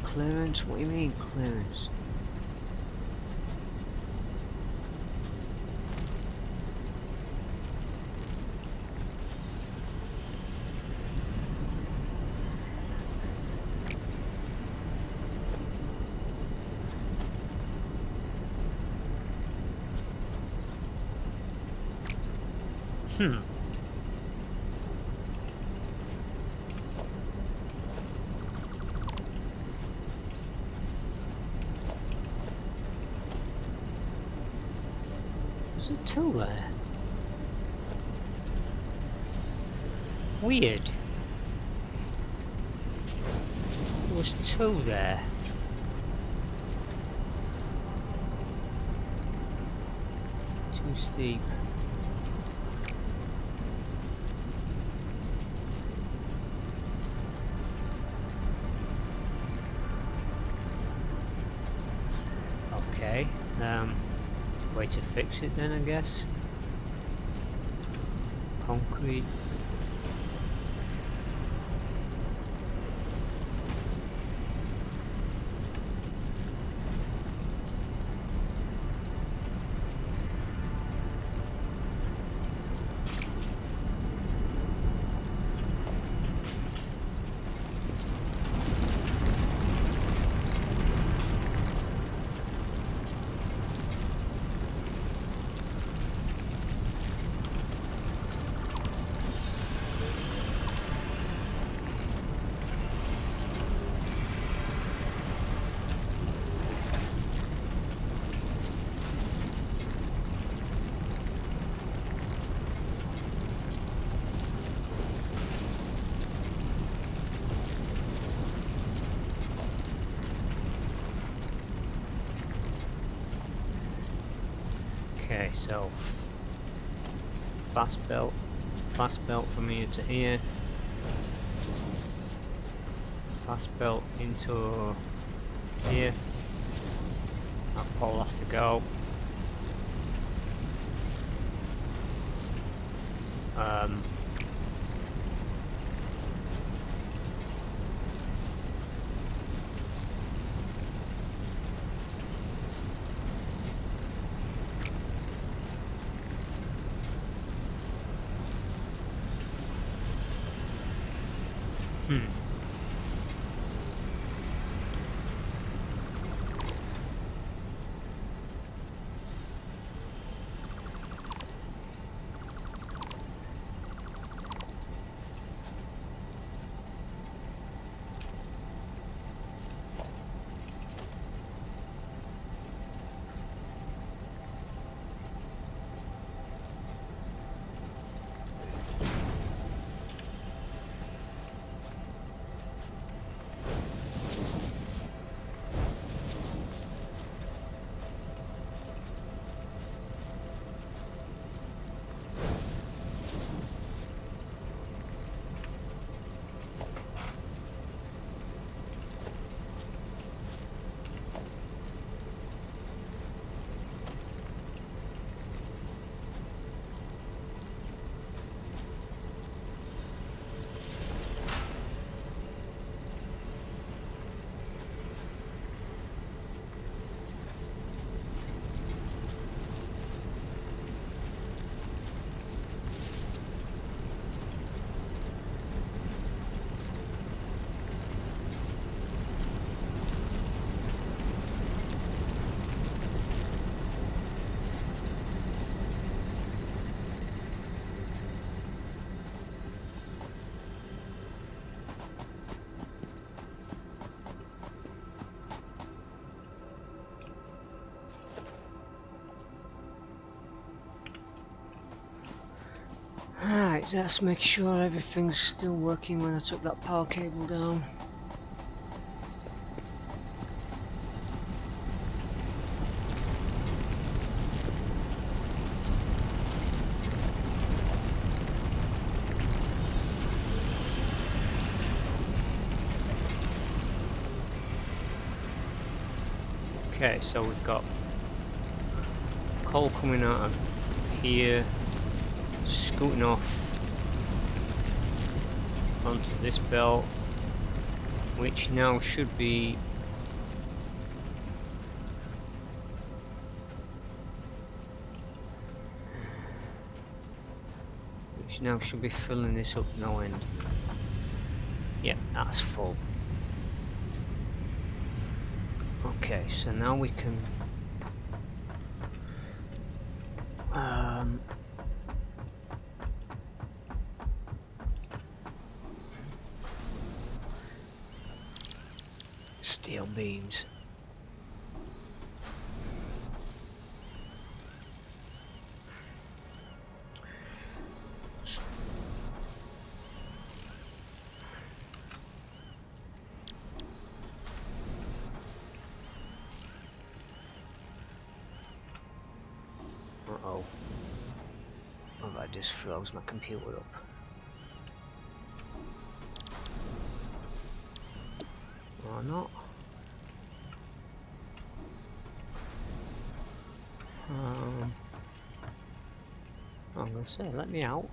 clearance. What do you mean clearance? There's a two there. Weird. There was two there. Too steep. Okay, way to fix it then, I guess. Concrete. Okay, so fast belt from here to here, fast belt into here, that pole has to go. Right, let's make sure everything's still working when I took that power cable down. Okay, so we've got coal coming out of here, scooting off onto this belt, which now should be filling this up no end. Yep, that's full. Okay, so now we can steel beams. Uh-oh. Oh, I just froze my computer up. Or not. I'm gonna say, let me out.